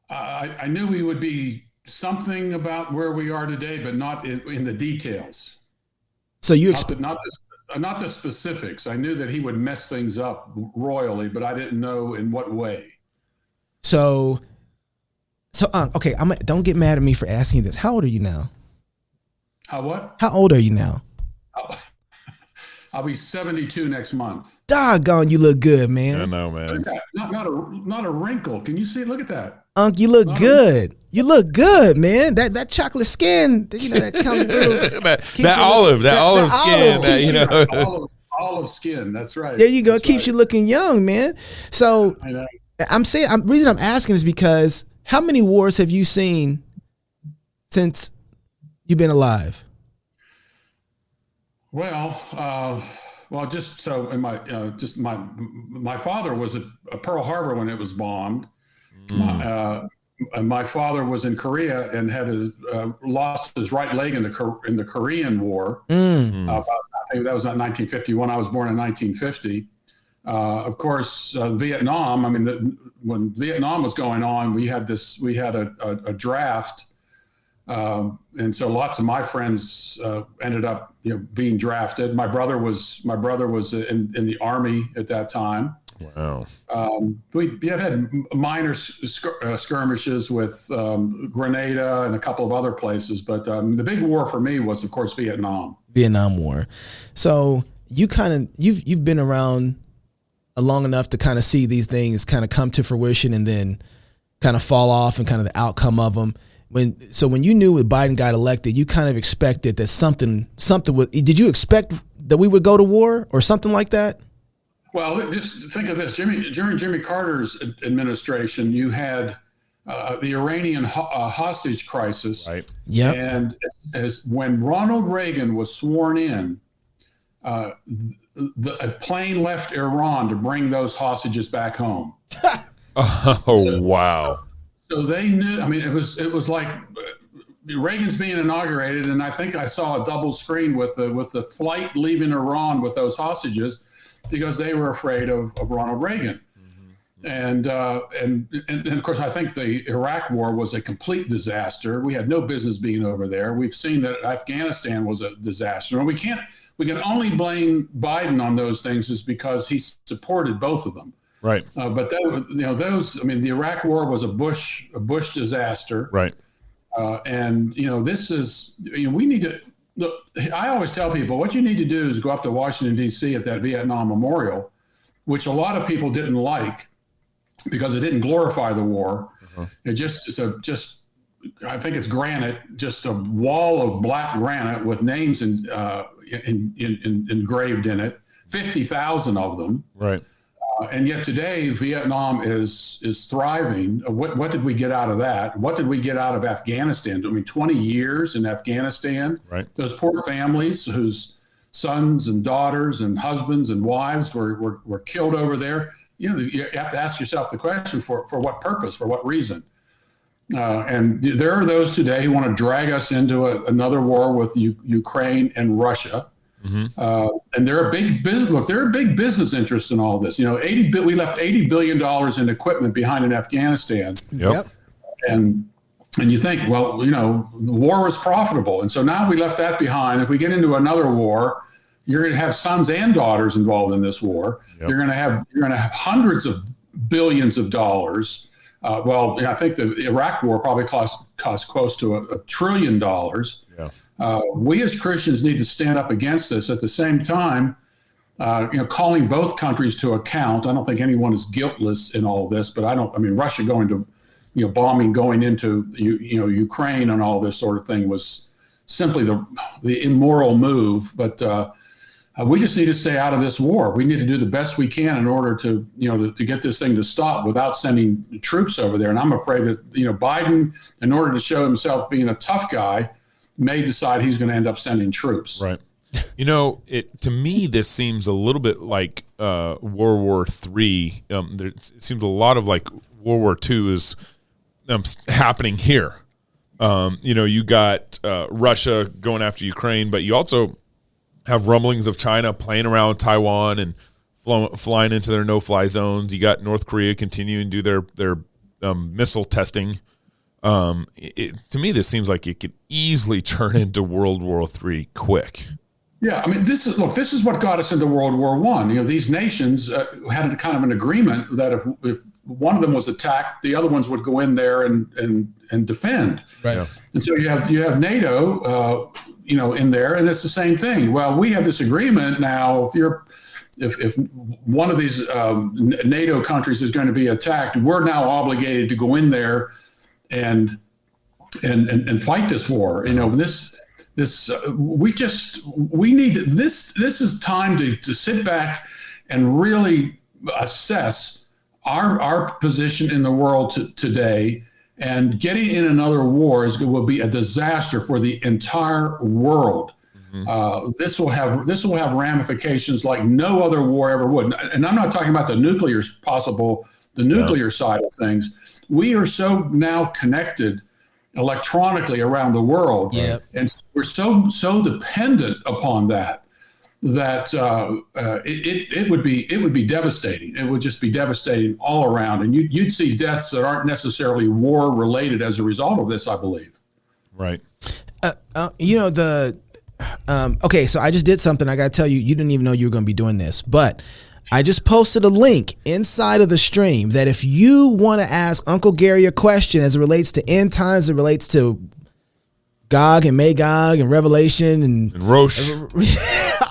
I knew we would be something about where we are today, but not in the details. So you Not the, expect. not the, not the specifics. I knew that he would mess things up royally, but I didn't know in what way. So okay. Don't get mad at me for asking you this. How old are you now? How what? How old are you now? I'll, I'll be 72 next month. Doggone, you look good, I man. know, Look at man. that. Not a wrinkle. Can you see? Look at that. Unc, you look Not a good. You look good, man. That chocolate skin, that comes through. that olive skin, that keeps olive skin. That's right. There you go. It That's keeps right. you looking young, man. So I know. reason I'm asking is because how many wars have you seen since you've been alive? Well, just so in my father was at Pearl Harbor when it was bombed. And my father was in Korea and had lost his right leg in the Korean War. I think that was in 1951. I was born in 1950. Of course, Vietnam. I mean, when Vietnam was going on, we had a draft, and so lots of my friends ended up being drafted. My brother was in the Army at that time. Wow. We have had minor skirmishes with Grenada and a couple of other places, but the big war for me was, of course, Vietnam. Vietnam War. So you've been around long enough to kind of see these things kind of come to fruition and then kind of fall off and kind of the outcome of them. When you knew when Biden got elected, you kind of expected that something would. Did you expect that we would go to war or something like that? Well, just think of this. During Jimmy Carter's administration, you had the Iranian hostage crisis. Right. Yep. And as when Ronald Reagan was sworn in, a plane left Iran to bring those hostages back home. Oh, wow. So they knew. I mean, it was like Reagan's being inaugurated, and I think I saw a double screen with the flight leaving Iran with those hostages, because they were afraid of Ronald Reagan. And of course, I think the Iraq War was a complete disaster. We had no business being over there. We've seen that Afghanistan was a disaster, and we can only blame Biden on those things is because he supported both of them. Right. But that was, the Iraq War was a Bush disaster. Right. And this is, we need to look. I always tell people what you need to do is go up to Washington D.C. at that Vietnam Memorial, which a lot of people didn't like because it didn't glorify the war. It I think it's granite, just a wall of black granite with names engraved in it, 50,000 of them. Right. And yet today, Vietnam is thriving. What did we get out of that? What did we get out of Afghanistan? I mean, 20 years in Afghanistan. Right. Those poor families whose sons and daughters and husbands and wives were killed over there. You have to ask yourself the question, for what purpose, for what reason? And there are those today who want to drag us into another war with Ukraine and Russia. And there are big business. Look, there are big business interests in all this. We left $80 billion in equipment behind in Afghanistan. Yep. And you think, well, the war was profitable, and so now we left that behind. If we get into another war, you're going to have sons and daughters involved in this war. Yep. You're going to have hundreds of billions of dollars. I think the Iraq War probably cost close to $1 trillion. Yeah. We as Christians need to stand up against this. At the same time, calling both countries to account. I don't think anyone is guiltless in all of this, but Russia going to, bombing going into Ukraine and all this sort of thing was simply the immoral move. But we just need to stay out of this war. We need to do the best we can in order to get this thing to stop without sending troops over there. And I'm afraid that Biden, in order to show himself being a tough guy, may decide he's going to end up sending troops. Right. To me, this seems a little bit like World War III. It seems a lot of like World War II is happening here. You got Russia going after Ukraine, but you also have rumblings of China playing around Taiwan and flying into their no-fly zones. You got North Korea continuing to do their missile testing. To me, this seems like it could easily turn into World War III quick. Yeah, I mean, this is what got us into World War I. These nations had a kind of an agreement that if one of them was attacked, the other ones would go in there and defend. Right. Yeah. And so you have NATO, in there, and it's the same thing. Well, we have this agreement now. If one of these NATO countries is going to be attacked, we're now obligated to go in there and fight this war. We need this. This is time to sit back and really assess our position in the world today. And getting in another war will be a disaster for the entire world. Mm-hmm. This will have ramifications like no other war ever would. And I'm not talking about the nuclear side of things. We are so now connected electronically around the world, yep. And we're so dependent upon that it would be devastating. It would just be devastating all around, and you'd see deaths that aren't necessarily war related as a result of this, I believe. Right. Okay, so I just did something. I got to tell you, you didn't even know you were going to be doing this, but I just posted a link inside of the stream that if you want to ask Uncle Gary a question as it relates to end times, it relates to Gog and Magog and Revelation and Roche,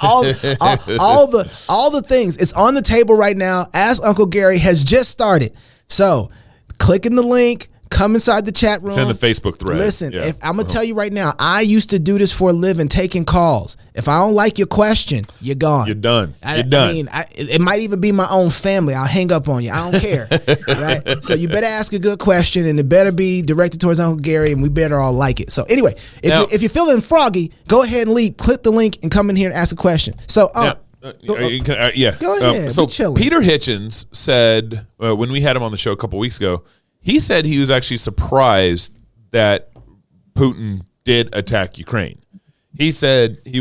all the things. It's on the table right now. Ask Uncle Gary has just started. So click in the link. Come inside the chat room. It's in the Facebook thread. Listen, I'm going to tell you right now, I used to do this for a living, taking calls. If I don't like your question, you're gone. You're done. It might even be my own family. I'll hang up on you. I don't care. Right? So you better ask a good question, and it better be directed towards Uncle Gary, and we better all like it. So anyway, if you're feeling froggy, go ahead and leave. Click the link and come in here and ask a question. So, go ahead. So Peter Hitchens said when we had him on the show a couple weeks ago, he said he was actually surprised that Putin did attack Ukraine. He said he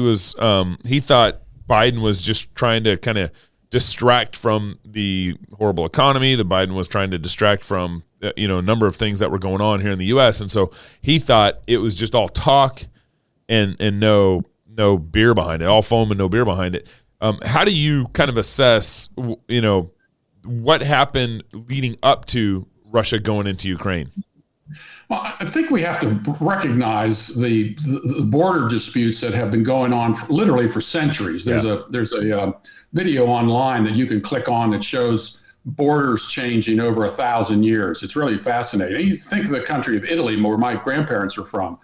thought Biden was just trying to kind of distract from the horrible economy. That Biden was trying to distract from a number of things that were going on here in the U.S. And so he thought it was just all talk and no beer behind it, all foam and no beer behind it. How do you kind of assess what happened leading up to Russia going into Ukraine? Well, I think we have to recognize the border disputes that have been going on literally for centuries. There's a video online that you can click on that shows borders changing over 1,000 years. It's really fascinating. You think of the country of Italy, where my grandparents are from.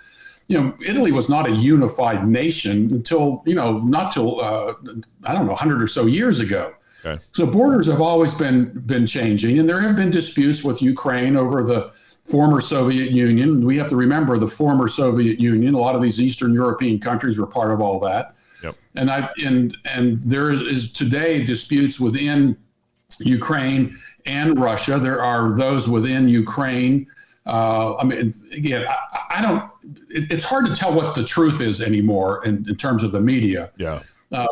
Italy was not a unified nation until, not till, 100 or so years ago. Okay. So borders have always been changing, and there have been disputes with Ukraine over the former Soviet Union. We have to remember the former Soviet Union. A lot of these Eastern European countries were part of all that. Yep. And there is today disputes within Ukraine and Russia. There are those within Ukraine. Again, I don't. It's hard to tell what the truth is anymore in terms of the media. Yeah.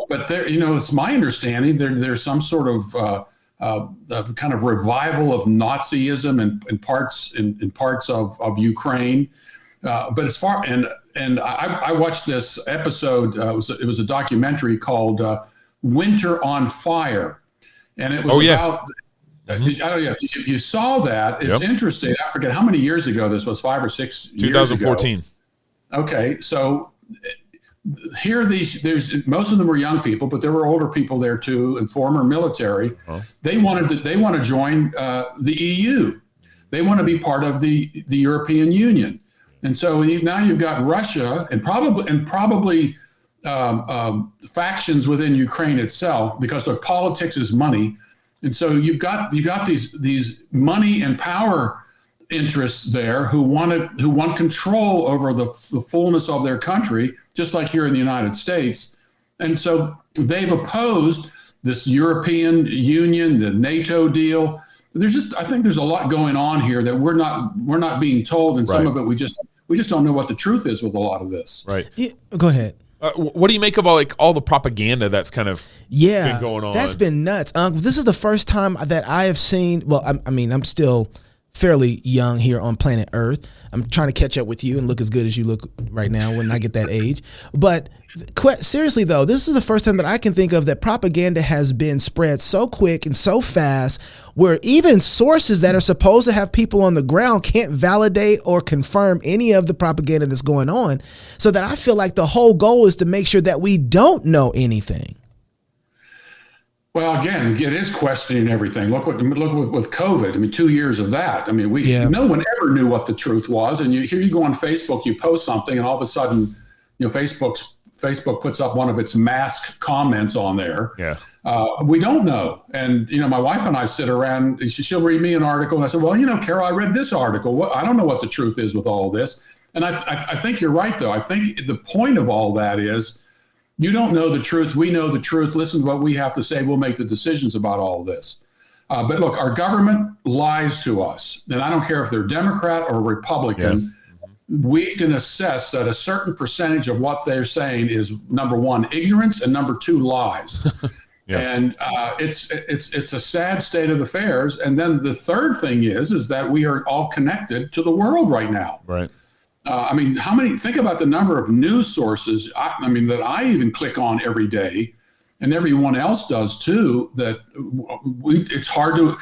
But there, it's my understanding there's some sort of kind of revival of Nazism in parts of Ukraine. But as far and I watched this episode. It was a documentary called "Winter on Fire," and it was about. If you saw that, it's interesting. I forget how many years ago this was, 5 or 6 years ago. 2014. Okay, so here there's most of them were young people, but there were older people there too, and former military. They want to join the EU. They want to be part of the European Union, and so now you've got Russia and probably factions within Ukraine itself, because their politics is money. And so you've got these money and power interests there who want control over the fullness of their country, just like here in the United States. And so they've opposed this European Union, the NATO deal. I think there's a lot going on here that we're not being told, and some of it we just don't know what the truth is with a lot of this. Right. Yeah, go ahead. What do you make of all the propaganda that's kind of been going on? That's been nuts. This is the first time that I have seen. Well, I'm still fairly young here on planet Earth. I'm trying to catch up with you and look as good as you look right now when I get that age. But seriously, though, this is the first time that I can think of that propaganda has been spread so quick and so fast where even sources that are supposed to have people on the ground can't validate or confirm any of the propaganda that's going on. So that I feel like the whole goal is to make sure that we don't know anything. Well, again, it is questioning everything. Look what with COVID. I mean, 2 years of that. I mean, no one ever knew what the truth was. And here you go on Facebook, you post something, and all of a sudden, Facebook puts up one of its masked comments on there. Yeah. We don't know. And my wife and I sit around. She'll read me an article, and I said, "Well, Carol, I read this article. I don't know what the truth is with all of this." And I think you're right, though. I think the point of all that is, you don't know the truth. We know the truth. Listen to what we have to say. We'll make the decisions about all of this. But look, our government lies to us. And I don't care if they're Democrat or Republican. Yeah. We can assess that a certain percentage of what they're saying is, number one, ignorance, and number two, lies. Yeah. And it's a sad state of affairs. And then the third thing is that we are all connected to the world right now. Right. Think about the number of news sources, that I even click on every day, and everyone else does too, that it's hard to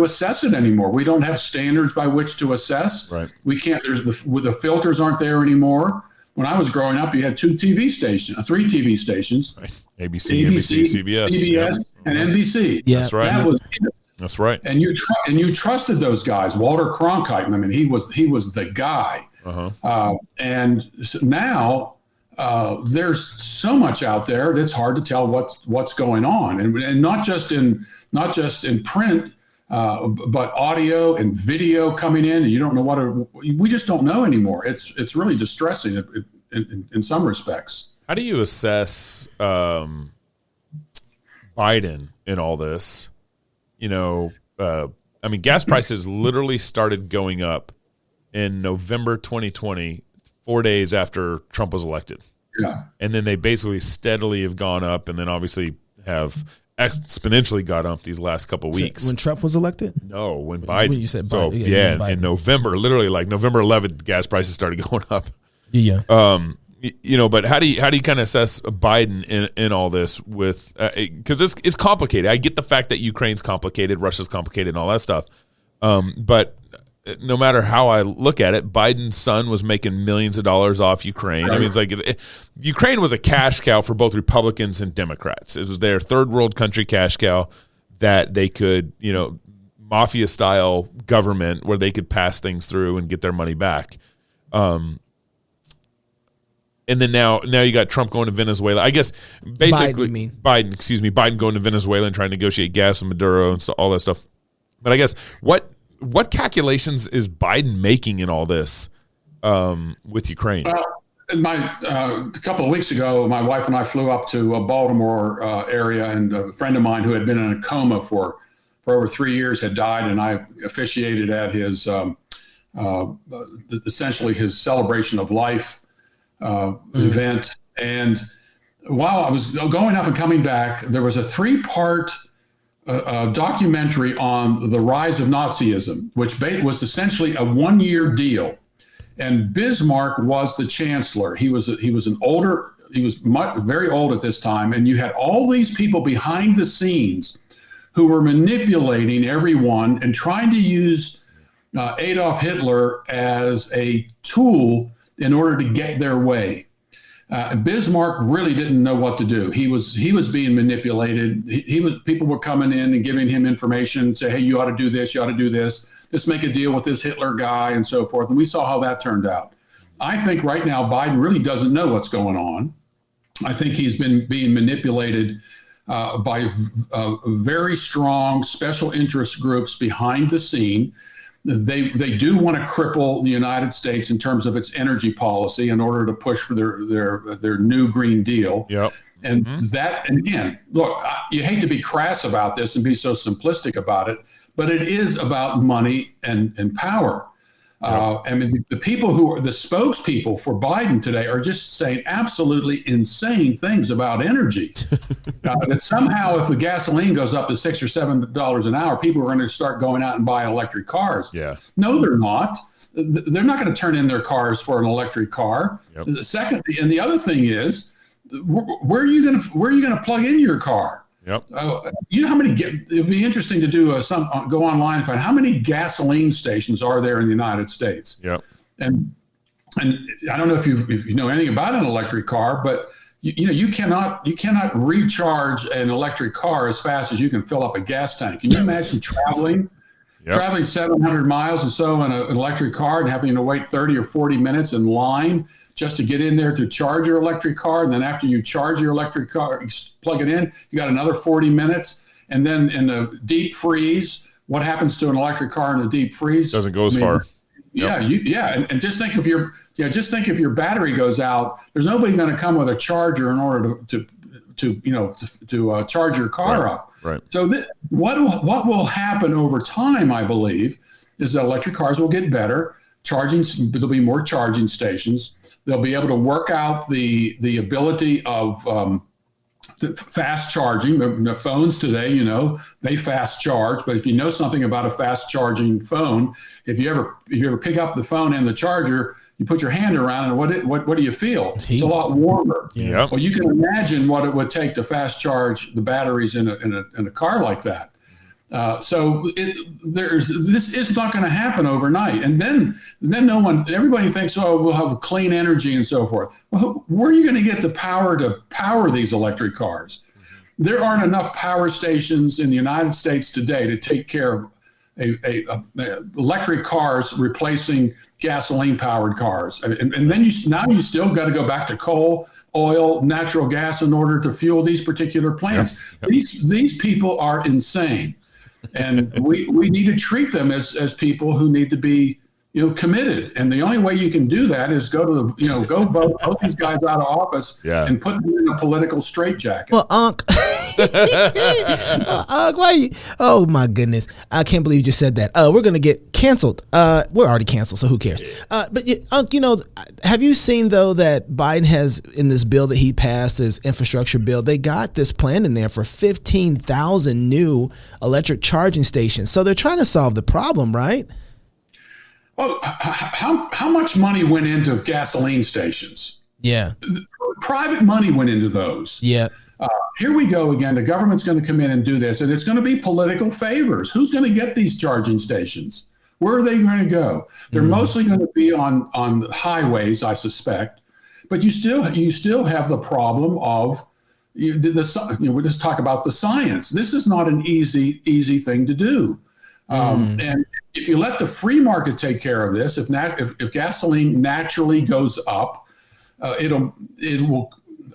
assess it anymore. We don't have standards by which to assess. Right. We can't, the filters aren't there anymore. When I was growing up, you had three TV stations. Right. ABC, CBS, and NBC. Yeah. That's right. That was it. That's right. And you trusted those guys. Walter Cronkite, he was the guy. Uh-huh. And now there's so much out there that's hard to tell what's going on, and not just in print, but audio and video coming in, and you don't know we just don't know anymore. It's really distressing in some respects. How do you assess Biden in all this? Gas prices literally started going up in November 2020, 4 days after Trump was elected. Yeah. And then they basically steadily have gone up, and then obviously have exponentially got up these last couple of weeks. When Trump was elected? No, when Biden. When you said Biden. So, Biden. In November, literally like November 11th, gas prices started going up. Yeah. But how do you kind of assess Biden in all this with, because it's complicated. I get the fact that Ukraine's complicated, Russia's complicated, and all that stuff. But no matter how I look at it, Biden's son was making millions of dollars off Ukraine. Right. It's like Ukraine was a cash cow for both Republicans and Democrats. It was their third world country cash cow that they could, mafia style government where they could pass things through and get their money back. And then now you got Trump going to Venezuela. I guess basically Biden going to Venezuela and trying to negotiate gas with Maduro and all that stuff. But I guess what calculations is Biden making in all this with Ukraine? Well, a couple of weeks ago, my wife and I flew up to a Baltimore area, and a friend of mine who had been in a coma for over 3 years had died, and I officiated at his essentially his celebration of life event. And while I was going up and coming back, there was a 3-part documentary on the rise of Nazism, which was essentially a 1-year deal. And Bismarck was the chancellor. He was very old at this time. And you had all these people behind the scenes who were manipulating everyone and trying to use Adolf Hitler as a tool in order to get their way. Bismarck really didn't know what to do. He was being manipulated. People were coming in and giving him information, say, hey, you ought to do this, you ought to do this. Let's make a deal with this Hitler guy and so forth. And we saw how that turned out. I think right now Biden really doesn't know what's going on. I think he's been being manipulated by very strong special interest groups behind the scene. They do want to cripple the United States in terms of its energy policy in order to push for their new Green Deal. Yep. And that, and again, look, you hate to be crass about this and be so simplistic about it, but it is about money and power. I mean, the people who are the spokespeople for Biden today are just saying absolutely insane things about energy. That somehow, if the gasoline goes up to $6 or $7 an hour, people are going to start going out and buy electric cars. Yeah. No, they're not. They're not going to turn in their cars for an electric car. Yep. Secondly, and the other thing is, where are you going to plug in your car? Yep. You know how many? It'd be interesting to do go online and find how many gasoline stations are there in the United States. Yep. And I don't know if you know anything about an electric car, but you cannot recharge an electric car as fast as you can fill up a gas tank. Can you imagine traveling 700 miles or so in an electric car and having to wait 30 or 40 minutes in line just to get in there to charge your electric car? And then after you charge your electric car, you plug it in, you got another 40 minutes. And then in the deep freeze, what happens to an electric car in the deep freeze? Doesn't go as far. Yeah, and just think if your battery goes out, there's nobody going to come with a charger in order to charge your car up. Right. So what will happen over time, I believe, is that electric cars will get better. There'll be more charging stations. They'll be able to work out the ability of fast charging. The phones today, they fast charge. But if you know something about a fast charging phone, if you ever pick up the phone and the charger, you put your hand around it, and what do you feel? It's a lot warmer. Yeah. Well, you can imagine what it would take to fast charge the batteries in a car like that. So this is not going to happen overnight. And then everybody thinks, oh, we'll have clean energy and so forth. Well, where are you going to get the power to power these electric cars? There aren't enough power stations in the United States today to take care of electric cars replacing gasoline-powered cars, and then you still got to go back to coal, oil, natural gas in order to fuel these particular plants. Yep. These people are insane, and we need to treat them as people who need to be committed. And the only way you can do that is go vote these guys out of office and put them in a political straitjacket. Well, Unc, why? Oh my goodness, I can't believe you just said that. We're gonna get canceled. We're already canceled, so who cares? But Unc, have you seen though that Biden has in this bill that he passed, his infrastructure bill, they got this plan in there for 15,000 new electric charging stations. So they're trying to solve the problem, right? Well, how much money went into gasoline stations? Yeah. Private money went into those. Yeah. Here we go again. The government's going to come in and do this, and it's going to be political favors. Who's going to get these charging stations? Where are they going to go? They're mostly going to be on highways, I suspect. But you still have the problem of we'll just talk about the science. This is not an easy thing to do. And if you let the free market take care of this, if gasoline naturally goes up,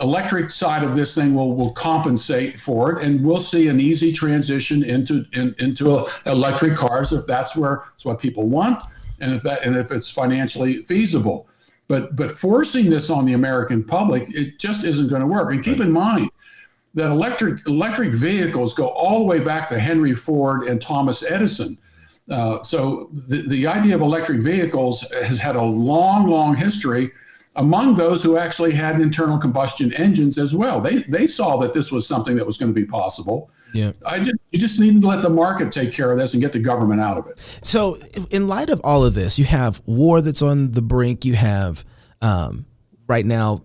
electric side of this thing will compensate for it, and we'll see an easy transition into electric cars if that's what people want, and if it's financially feasible. But forcing this on the American public, it just isn't going to work. And keep in mind that electric vehicles go all the way back to Henry Ford and Thomas Edison. So the idea of electric vehicles has had a long history among those who actually had internal combustion engines as well. They saw that this was something that was going to be possible. Yeah. You just need to let the market take care of this and get the government out of it. So in light of all of this, you have war that's on the brink. You have right now,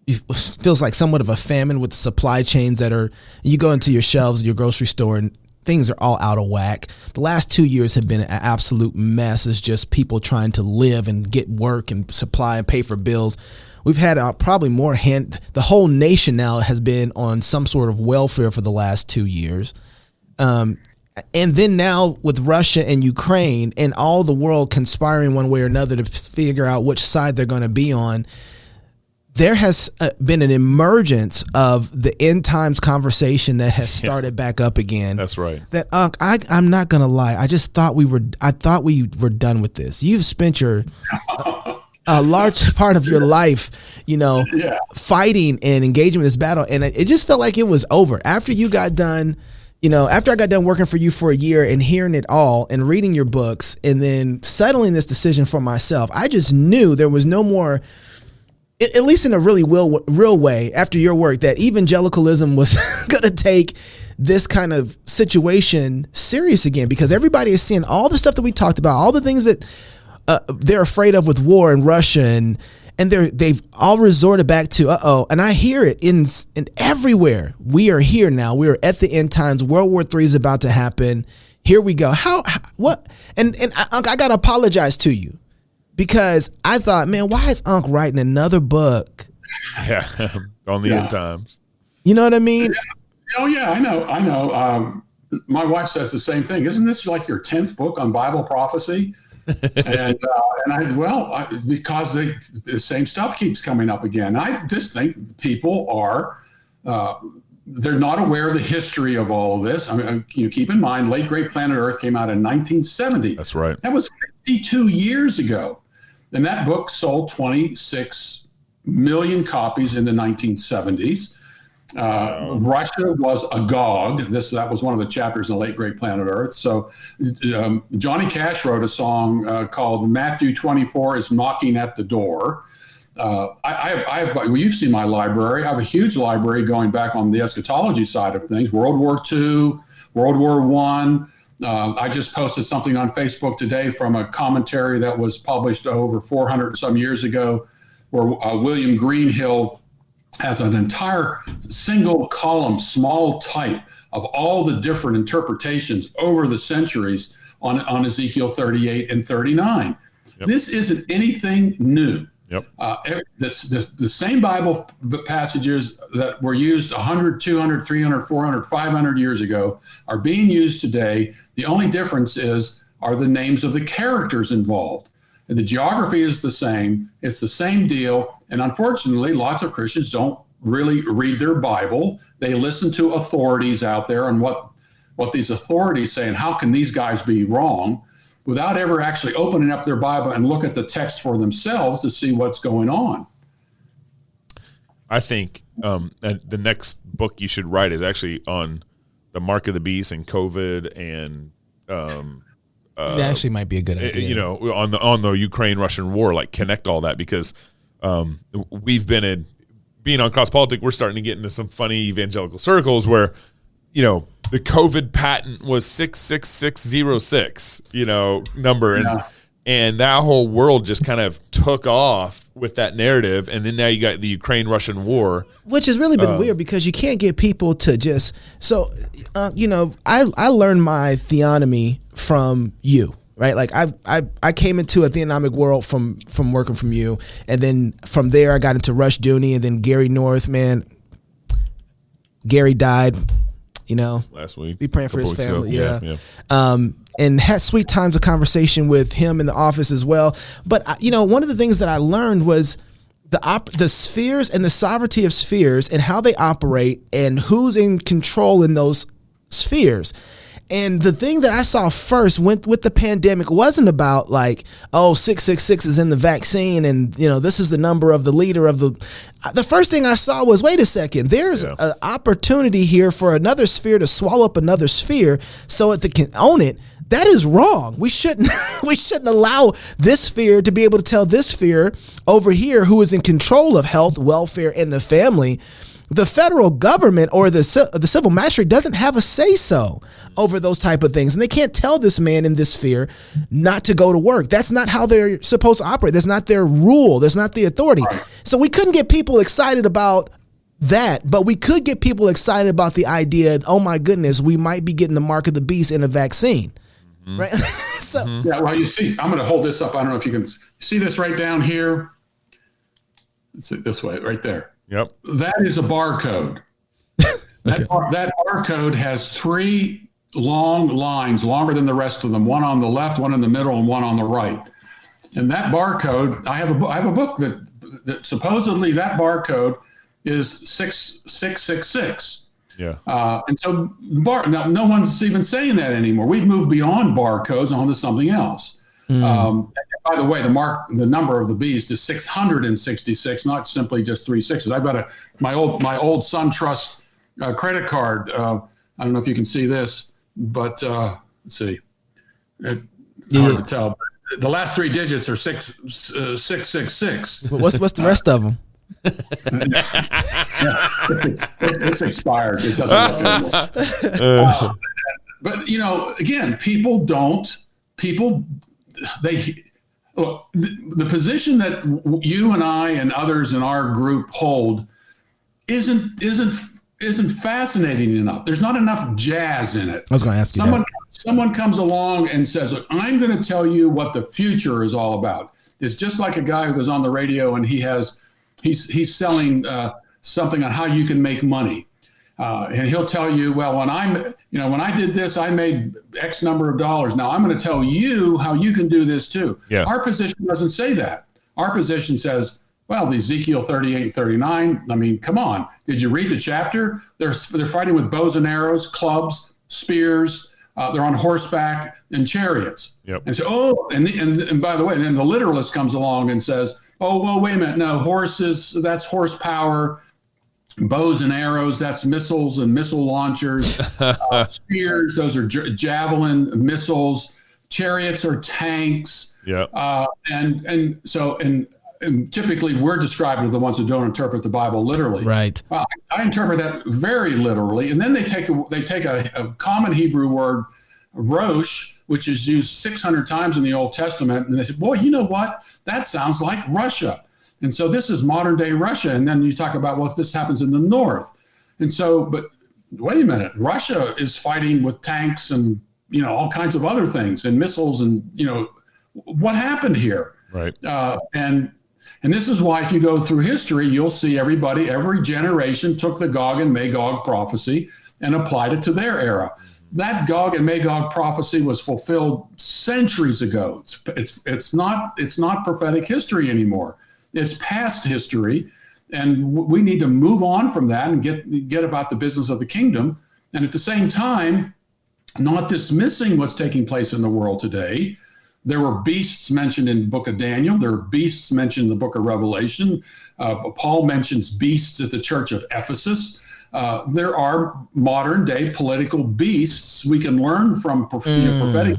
it feels like somewhat of a famine with supply chains you go into your shelves at your grocery store and things are all out of whack. The last 2 years have been an absolute mess. It's just people trying to live and get work and supply and pay for bills. We've had probably more the whole nation now has been on some sort of welfare for the last 2 years. And then now with Russia and Ukraine and all the world conspiring one way or another to figure out which side they're going to be on, there has been an emergence of the end times conversation that has started back up again. That's right. That I'm not gonna lie. I thought we were done with this. You've spent a large part of your life, fighting and engaging with this battle, and it just felt like it was over after you got done. after I got done working for you for a year and hearing it all and reading your books and then settling this decision for myself, I just knew there was no more, at least in a really real way, after your work, that evangelicalism was going to take this kind of situation serious again, because everybody is seeing all the stuff that we talked about, all the things that they're afraid of with war and Russia, and they've all resorted back to, and I hear it in everywhere. We are here now. We are at the end times. World War III is about to happen. Here we go. What? And I got to apologize to you, because I thought, man, why is Unc writing another book? Yeah, on the end times. You know what I mean? Oh yeah, I know. My wife says the same thing. Isn't this like your 10th book on Bible prophecy? And because the same stuff keeps coming up again. I just think people are they're not aware of the history of all of this. I mean, keep in mind, Late Great Planet Earth came out in 1970. That's right. That was 52 years ago, and that book sold 26 million copies in the 1970s. Russia was agog. That was one of the chapters in Late Great Planet Earth. So Johnny Cash wrote a song called Matthew 24 is Knocking at the Door. You've seen my library. I have a huge library going back on the eschatology side of things. World War II, World War I. I just posted something on Facebook today from a commentary that was published over 400 some years ago, where William Greenhill has an entire single column, small type of all the different interpretations over the centuries on Ezekiel 38 and 39. Yep. This isn't anything new. Yep. The same Bible passages that were used 100, 200, 300, 400, 500 years ago are being used today. The only difference are the names of the characters involved. And the geography is the same. It's the same deal. And unfortunately, lots of Christians don't really read their Bible. They listen to authorities out there and what these authorities say and how can these guys be wrong, without ever actually opening up their Bible and look at the text for themselves to see what's going on. I think the next book you should write is actually on the mark of the beast and COVID and that actually might be a good idea. On the Ukraine-Russian war, like connect all that, because we've been being on Cross Politic, we're starting to get into some funny evangelical circles where, the COVID patent was 66606, number. And that whole world just kind of took off with that narrative. And then now you got the Ukraine-Russian war. Which has really been weird, because you can't get people to just – so, I learned my theonomy from you, right? Like I came into a theonomic world from working from you. And then from there I got into Rush Dooney, and then Gary North, man. Gary died, last week. Be praying for his family. Yeah. And had sweet times of conversation with him in the office as well. But one of the things that I learned was the spheres and the sovereignty of spheres and how they operate and who's in control in those spheres. And the thing that I saw first with the pandemic wasn't about like, 666 is in the vaccine and, this is the number of the leader of the first thing I saw was, wait a second, there's an opportunity here for another sphere to swallow up another sphere so that they can own it. That is wrong. We shouldn't allow this sphere to be able to tell this sphere over here, who is in control of health, welfare, and the family. The federal government or the civil magistrate doesn't have a say-so over those type of things. And they can't tell this man in this sphere not to go to work. That's not how they're supposed to operate. That's not their rule. That's not the authority. So we couldn't get people excited about that, but we could get people excited about the idea, oh my goodness, we might be getting the mark of the beast in a vaccine. Mm-hmm. Right? Yeah, well, you see, I'm going to hold this up. I don't know if you can see this right down here. Let's see this way, right there. Yep. That is a barcode. That barcode has three long lines, longer than the rest of them, one on the left, one in the middle, and one on the right. And that barcode, I have a book that supposedly that barcode is 6666. Yeah. And so now, no one's even saying that anymore. We've moved beyond barcodes onto something else. By the way, the number of the beast is 666, not simply just 3 sixes. I've got my old SunTrust credit card I don't know if you can see this, but let's see. It's hard to tell. But the last 3 digits are 666. What's the rest of them? It's expired. It doesn't work anymore. But again, look, the position that you and I and others in our group hold isn't fascinating enough. There's not enough jazz in it. I was going to ask you Someone comes along and says, I'm going to tell you what the future is all about. It's just like a guy who was on the radio and he's selling something on how you can make money. And he'll tell you, well, when I did this, I made X number of dollars. Now I'm going to tell you how you can do this too. Yeah. Our position doesn't say that. Our position says, well, the Ezekiel 38 and 39, I mean, come on. Did you read the chapter? They're fighting with bows and arrows, clubs, spears. They're on horseback and chariots. Yep. And so, and by the way, then the literalist comes along and says, oh, well, wait a minute. No, horses, that's horsepower. Bows and arrows, that's missiles and missile launchers. Spears, those are javelin missiles. Chariots are tanks. Yeah. And typically we're described as the ones who don't interpret the Bible literally. Right. I interpret that very literally. And then they take a common Hebrew word, rosh, which is used 600 times in the Old Testament. And they say, boy, you know what? That sounds like Russia. And so this is modern day Russia. And then you talk about, well, this happens in the north. And so, but wait a minute, Russia is fighting with tanks and, all kinds of other things and missiles and, what happened here? Right. And this is why if you go through history, you'll see every generation took the Gog and Magog prophecy and applied it to their era. That Gog and Magog prophecy was fulfilled centuries ago. It's not prophetic history anymore. It's past history, and we need to move on from that and get about the business of the kingdom. And at the same time, not dismissing what's taking place in the world today. There were beasts mentioned in the book of Daniel. There are beasts mentioned in the book of Revelation. Paul mentions beasts at the church of Ephesus. There are modern day political beasts we can learn from prophetic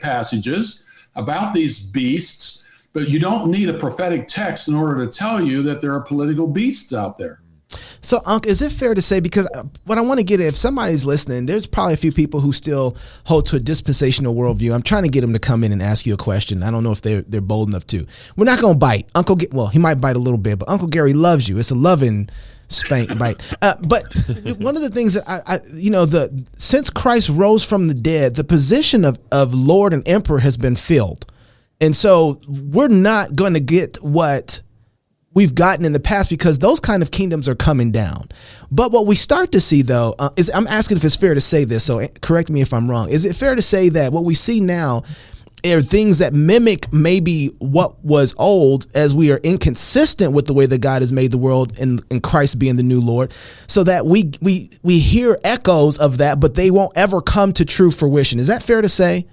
passages about these beasts. But you don't need a prophetic text in order to tell you that there are political beasts out there. So, Unc, is it fair to say, because what I want to get at, if somebody's listening, there's probably a few people who still hold to a dispensational worldview. I'm trying to get them to come in and ask you a question. I don't know if they're bold enough to. We're not going to bite. Well, he might bite a little bit, but Uncle Gary loves you. It's a loving spank bite. But one of the things that since Christ rose from the dead, the position of Lord and Emperor has been filled. And so we're not going to get what we've gotten in the past because those kind of kingdoms are coming down. But what we start to see, though, is I'm asking if it's fair to say this, so correct me if I'm wrong. Is it fair to say that what we see now are things that mimic maybe what was old, as we are inconsistent with the way that God has made the world and Christ being the new Lord, so that we hear echoes of that, but they won't ever come to true fruition? Is that fair to say?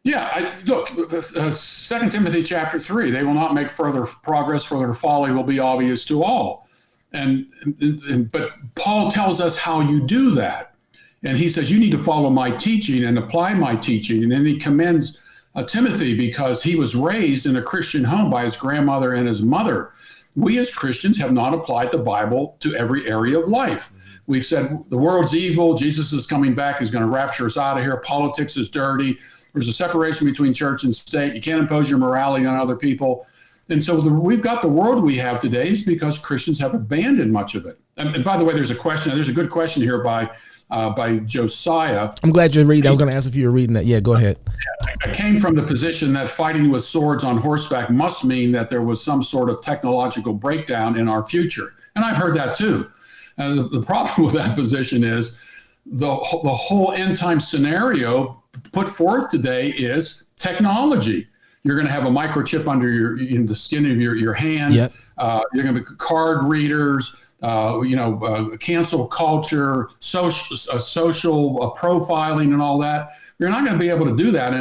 Yeah, look, 2 Timothy chapter 3, they will not make further progress, for their folly will be obvious to all. But Paul tells us how you do that. And he says, you need to follow my teaching and apply my teaching. And then he commends Timothy because he was raised in a Christian home by his grandmother and his mother. We as Christians have not applied the Bible to every area of life. We've said the world's evil, Jesus is coming back, he's going to rapture us out of here, politics is dirty. There's a separation between church and state. You can't impose your morality on other people. And so we've got the world we have today is because Christians have abandoned much of it. And by the way, there's a good question here by Josiah. I'm glad you're reading. I was going to ask if you were reading that. Yeah, go ahead. I came from the position that fighting with swords on horseback must mean that there was some sort of technological breakdown in our future. And I've heard that too. And the problem with that position is the whole end time scenario put forth today is technology. You're going to have a microchip under the skin of your hand. Yep. You're going to be card readers, cancel culture, social profiling and all that. You're not going to be able to do that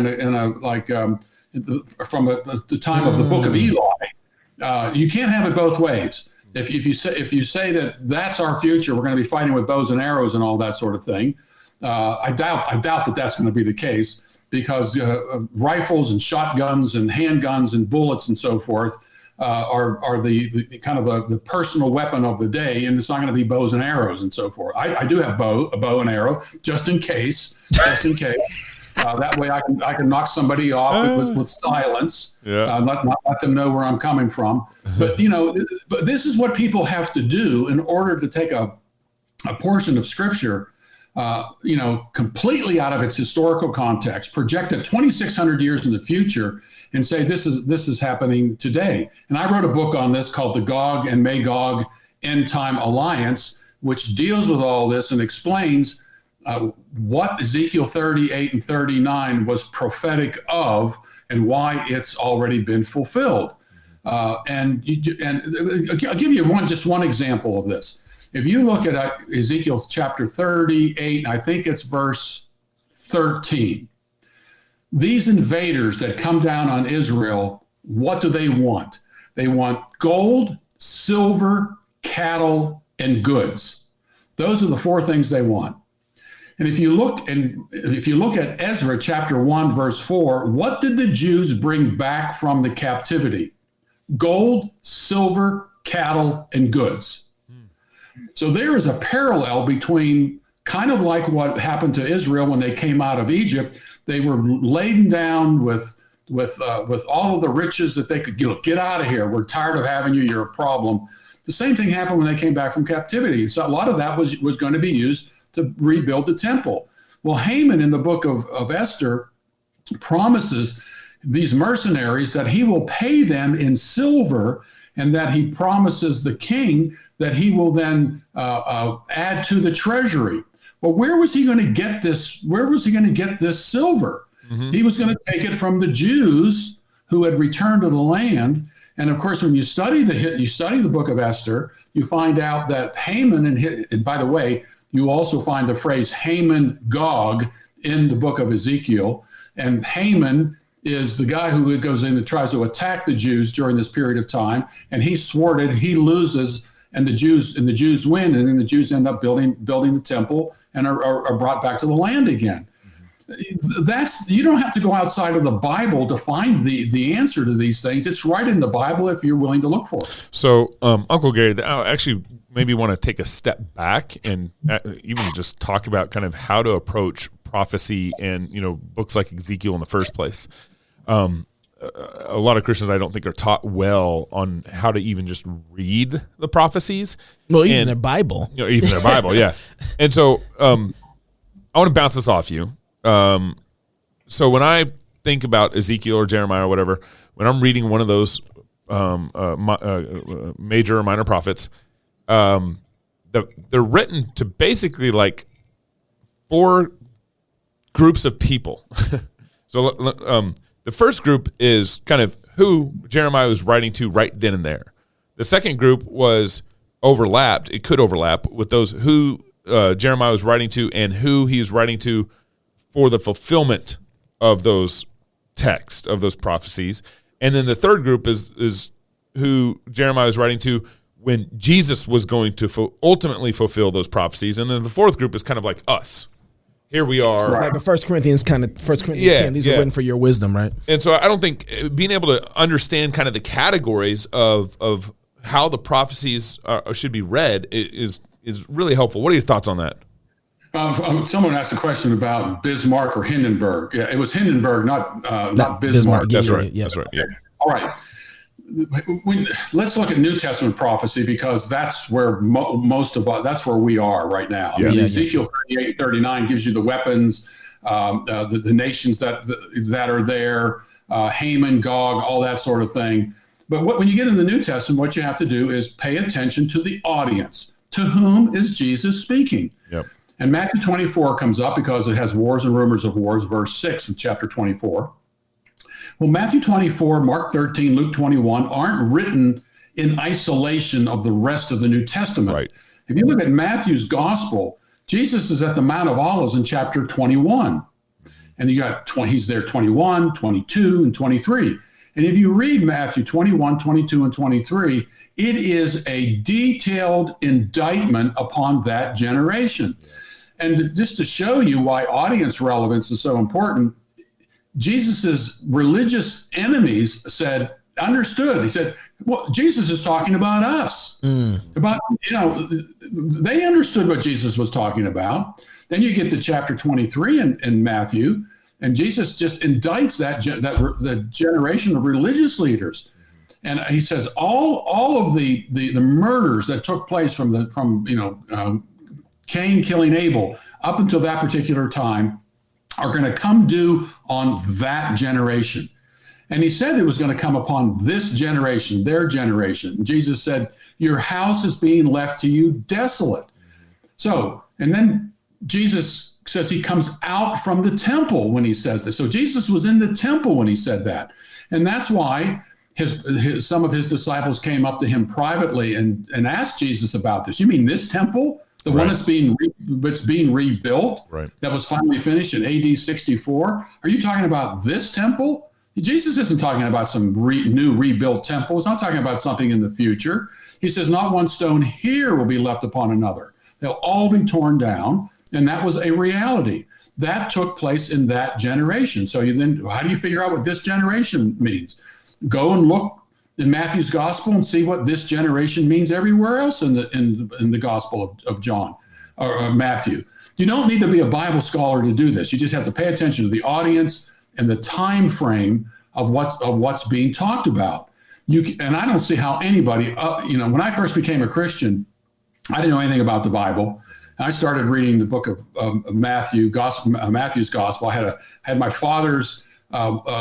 from the time of the book of Eli. You can't have it both ways. If you say that that's our future, we're going to be fighting with bows and arrows and all that sort of thing, I doubt that that's going to be the case, because rifles and shotguns and handguns and bullets and so forth are the kind of the personal weapon of the day, and it's not going to be bows and arrows and so forth. I do have a bow and arrow just in case. That way I can knock somebody off with silence. Let them know where I'm coming from. But but this is what people have to do in order to take a portion of Scripture, completely out of its historical context, project it 2,600 years in the future, and say this is happening today. And I wrote a book on this called The Gog and Magog End Time Alliance, which deals with all this and explains what Ezekiel 38 and 39 was prophetic of, and why it's already been fulfilled. And I'll give you one example of this. If you look at Ezekiel chapter 38, I think it's verse 13. These invaders that come down on Israel, what do they want? They want gold, silver, cattle, and goods. Those are the four things they want. And if you look at Ezra chapter 1, verse 4, what did the Jews bring back from the captivity? Gold, silver, cattle, and goods. So there is a parallel between kind of like what happened to Israel when they came out of Egypt. They were laden down with all of the riches that they could get out of here. We're tired of having you. You're a problem. The same thing happened when they came back from captivity. So a lot of that was going to be used to rebuild the temple. Well, Haman in the book of Esther promises these mercenaries that he will pay them in silver, and that he promises the king that he will then add to the treasury. Well, where was he going to get this? Where was he going to get this silver? Mm-hmm. He was going to take it from the Jews who had returned to the land. And of course, when you study the book of Esther, you find out that Haman and by the way, you also find the phrase Haman Gog in the book of Ezekiel. And Haman is the guy who goes in and tries to attack the Jews during this period of time. And he's thwarted, he loses, and the Jews win. And then the Jews end up building the temple and are brought back to the land again. You don't have to go outside of the Bible to find the answer to these things. It's right in the Bible if you're willing to look for it. So, Uncle Gary, I actually maybe want to take a step back and even just talk about kind of how to approach prophecy and books like Ezekiel in the first place. A lot of Christians, I don't think, are taught well on how to even just read the prophecies. Well, even their Bible. Even their Bible, yeah. And so I want to bounce this off you. So when I think about Ezekiel or Jeremiah or whatever, when I'm reading one of those major or minor prophets, they're written to basically like four groups of people. So the first group is kind of who Jeremiah was writing to right then and there. The second group was overlapped. It could overlap with those who Jeremiah was writing to and who he was writing to for the fulfillment of those texts, of those prophecies. And then the third group is who Jeremiah was writing to when Jesus was going to ultimately fulfill those prophecies. And then the fourth group is kind of like us. Here we are. Like 1 Corinthians 10, these are written for your wisdom, right? And so I don't think being able to understand kind of the categories of how the prophecies should be read is really helpful. What are your thoughts on that? Someone asked a question about Bismarck or Hindenburg. Yeah, it was Hindenburg, not Bismarck. That's right. Yeah. That's right. Yeah. All right. Let's look at New Testament prophecy, because that's where that's where we are right now. Yeah. Ezekiel 38, 39 gives you the weapons, the nations that are there, Haman, Gog, all that sort of thing. But when you get in the New Testament, what you have to do is pay attention to the audience. To whom is Jesus speaking? Yep. And Matthew 24 comes up because it has wars and rumors of wars, verse 6 in chapter 24. Well, Matthew 24, Mark 13, Luke 21 aren't written in isolation of the rest of the New Testament. Right. If you look at Matthew's gospel, Jesus is at the Mount of Olives in chapter 21. And he's there 21, 22, and 23. And if you read Matthew 21, 22, and 23, it is a detailed indictment upon that generation. And just to show you why audience relevance is so important, Jesus's religious enemies understood. He said, well, Jesus is talking about us. About, they understood what Jesus was talking about. Then you get to chapter 23 in Matthew, and Jesus just indicts the generation of religious leaders. And he says all of the murders that took place from Cain killing Abel up until that particular time are going to come due on that generation. And he said it was going to come upon this generation, their generation. Jesus said, your house is being left to you desolate. So, and then Jesus says he comes out from the temple when he says this. So Jesus was in the temple when he said that. And that's why some of his disciples came up to him privately and asked Jesus about this. You mean this temple? The one that's being rebuilt, that was finally finished in AD 64. Are you talking about this temple? Jesus isn't talking about some new rebuilt temple. He's not talking about something in the future. He says, not one stone here will be left upon another. They'll all be torn down. And that was a reality. That took place in that generation. So how do you figure out what this generation means? Go and look in Matthew's gospel and see what this generation means everywhere else in the gospel of John or Matthew. You don't need to be a Bible scholar to do this. You just have to pay attention to the audience and the time frame of what's being talked about. And I don't see how anybody, when I first became a Christian, I didn't know anything about the Bible. I started reading the book of Matthew's gospel. I had my father's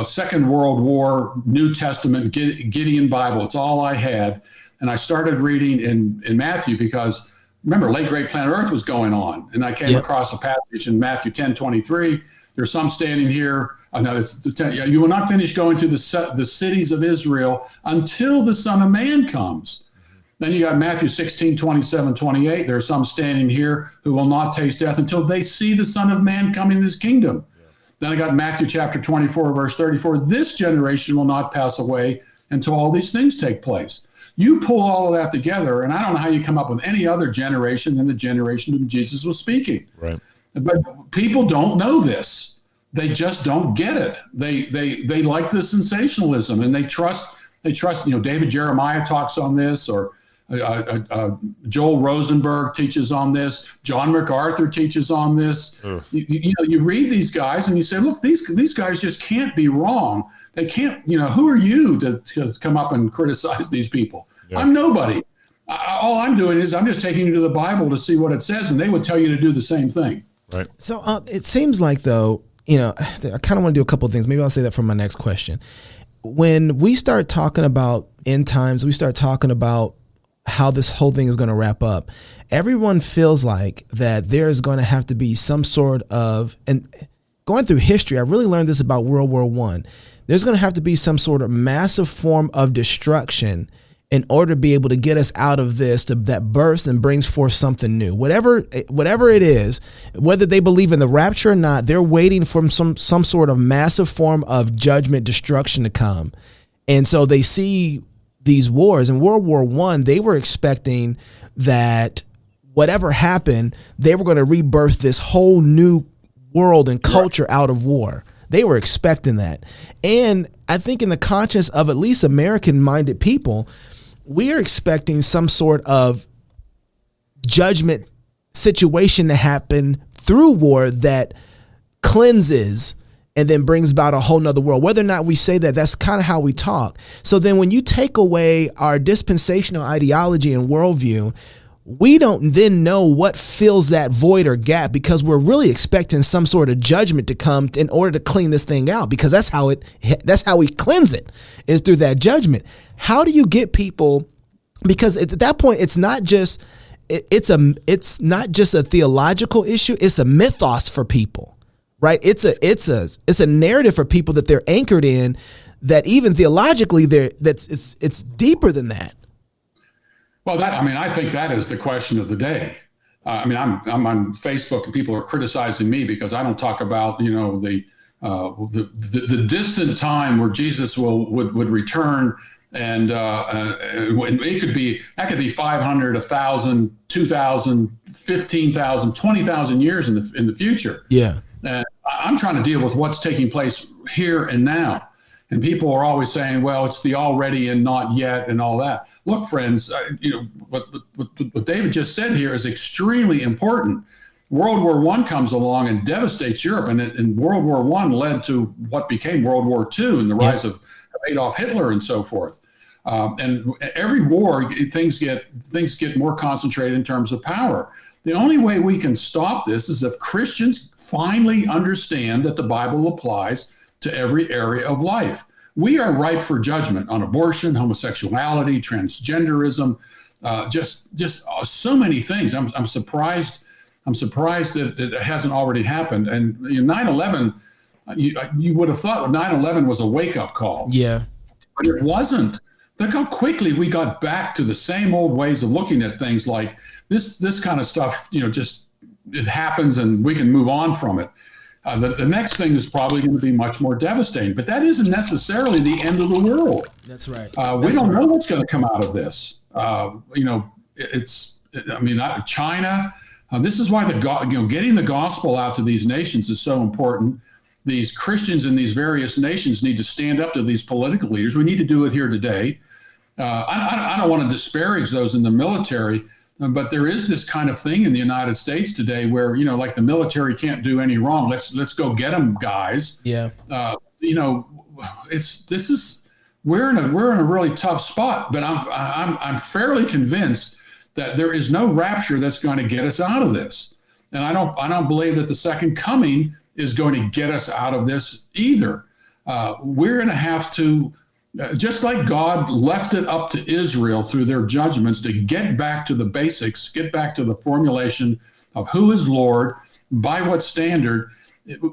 Second World War New Testament Gideon Bible. It's all I had. And I started reading in Matthew because, remember, late Great Planet Earth was going on. And I came across a passage in Matthew 10:23. There's some standing here. You will not finish going to the cities of Israel until the Son of Man comes. Then you got Matthew 16, 27, 28. There are some standing here who will not taste death until they see the Son of Man come in his kingdom. Then I got Matthew chapter 24, verse 34. This generation will not pass away until all these things take place. You pull all of that together, and I don't know how you come up with any other generation than the generation that Jesus was speaking. Right. But people don't know this. They just don't get it. They like the sensationalism, and they trust. David Jeremiah talks on this, or Joel Rosenberg teaches on this. John MacArthur teaches on this. You read these guys and you say, look, these guys just can't be wrong. They can't, who are you to come up and criticize these people? Yeah. I'm nobody. All I'm doing is I'm just taking you to the Bible to see what it says, and they would tell you to do the same thing. Right. So it seems like, though, I kind of want to do a couple of things. Maybe I'll say that for my next question. When we start talking about end times, we start talking about how this whole thing is going to wrap up, everyone feels like that there's going to have to be some sort of, and going through history, I really learned this about World War I. There's going to have to be some sort of massive form of destruction in order to be able to get us out of this, that bursts and brings forth something new. Whatever it is, whether they believe in the rapture or not, they're waiting for some sort of massive form of judgment, destruction to come. And so they see these wars. In World War I, they were expecting that whatever happened, they were going to rebirth this whole new world and culture out of war. They were expecting that. And I think in the conscience of at least American-minded people, we are expecting some sort of judgment situation to happen through war that cleanses and then brings about a whole nother world. Whether or not we say that, that's kind of how we talk. So then when you take away our dispensational ideology and worldview, we don't then know what fills that void or gap, because we're really expecting some sort of judgment to come in order to clean this thing out, because that's how we cleanse it, is through that judgment. How do you get people? Because at that point, it's not just a theological issue. It's a mythos for people, right? It's a narrative for people that they're anchored in, that even theologically it's deeper than that. Well, I think that is the question of the day. I'm on Facebook and people are criticizing me because I don't talk about, the the distant time where Jesus would return, and it could be 500, 1,000, 2,000, 15,000, 20,000 years in the future. Yeah. And I'm trying to deal with what's taking place here and now. And people are always saying, well, it's the already and not yet and all that. Look, friends, what David just said here is extremely important. World War I comes along and devastates Europe. And World War I led to what became World War II and the rise of Adolf Hitler and so forth. And every war, things get more concentrated in terms of power. The only way we can stop this is if Christians finally understand that the Bible applies to every area of life. We are ripe for judgment on abortion, homosexuality, transgenderism, just so many things. I'm surprised that it hasn't already happened. And 9/11, you would have thought 9/11 was a wake-up call. Yeah. But it wasn't. Look how quickly we got back to the same old ways of looking at things, like this kind of stuff, just it happens and we can move on from it. The next thing is probably going to be much more devastating, but that isn't necessarily the end of the world. That's right. We don't know what's going to come out of this. China. This is why getting the gospel out to these nations is so important. These Christians in these various nations need to stand up to these political leaders. We need to do it here today. I don't want to disparage those in the military, but there is this kind of thing in the United States today where, like the military can't do any wrong. Let's go get them, guys. Yeah. We're in a really tough spot, but I'm fairly convinced that there is no rapture that's going to get us out of this. And I don't believe that the second coming is going to get us out of this either. We're going to have to, just like God left it up to Israel through their judgments to get back to the basics, get back to the formulation of who is Lord, by what standard.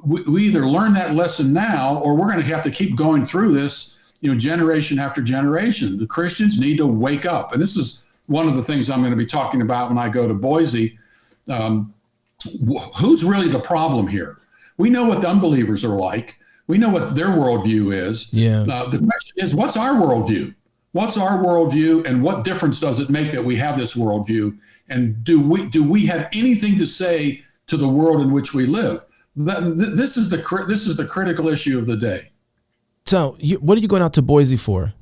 We either learn that lesson now, or we're going to have to keep going through this, generation after generation. The Christians need to wake up. And this is one of the things I'm going to be talking about when I go to Boise. Who's really the problem here? We know what the unbelievers are like. We know what their worldview is. Yeah. The question is, what's our worldview? What's our worldview, and what difference does it make that we have this worldview? And do we have anything to say to the world in which we live? This is the critical issue of the day. So, what are you going out to Boise for?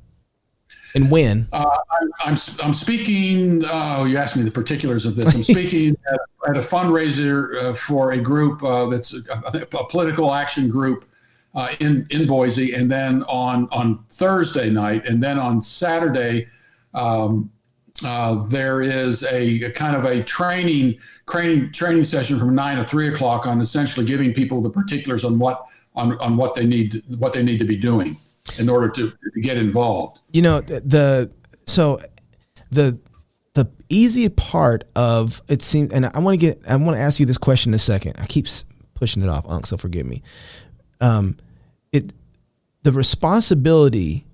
And when? I'm speaking. You asked me the particulars of this. I'm speaking at a fundraiser for a group that's a political action group in Boise, and then on Thursday night, and then on Saturday, there is a kind of a training session from 9 to 3 o'clock on essentially giving people the particulars on what they need to be doing in order to get involved. The easy part of it seems, and I want to ask you this question in a second. I keep pushing it off, Unc, so forgive me. The responsibility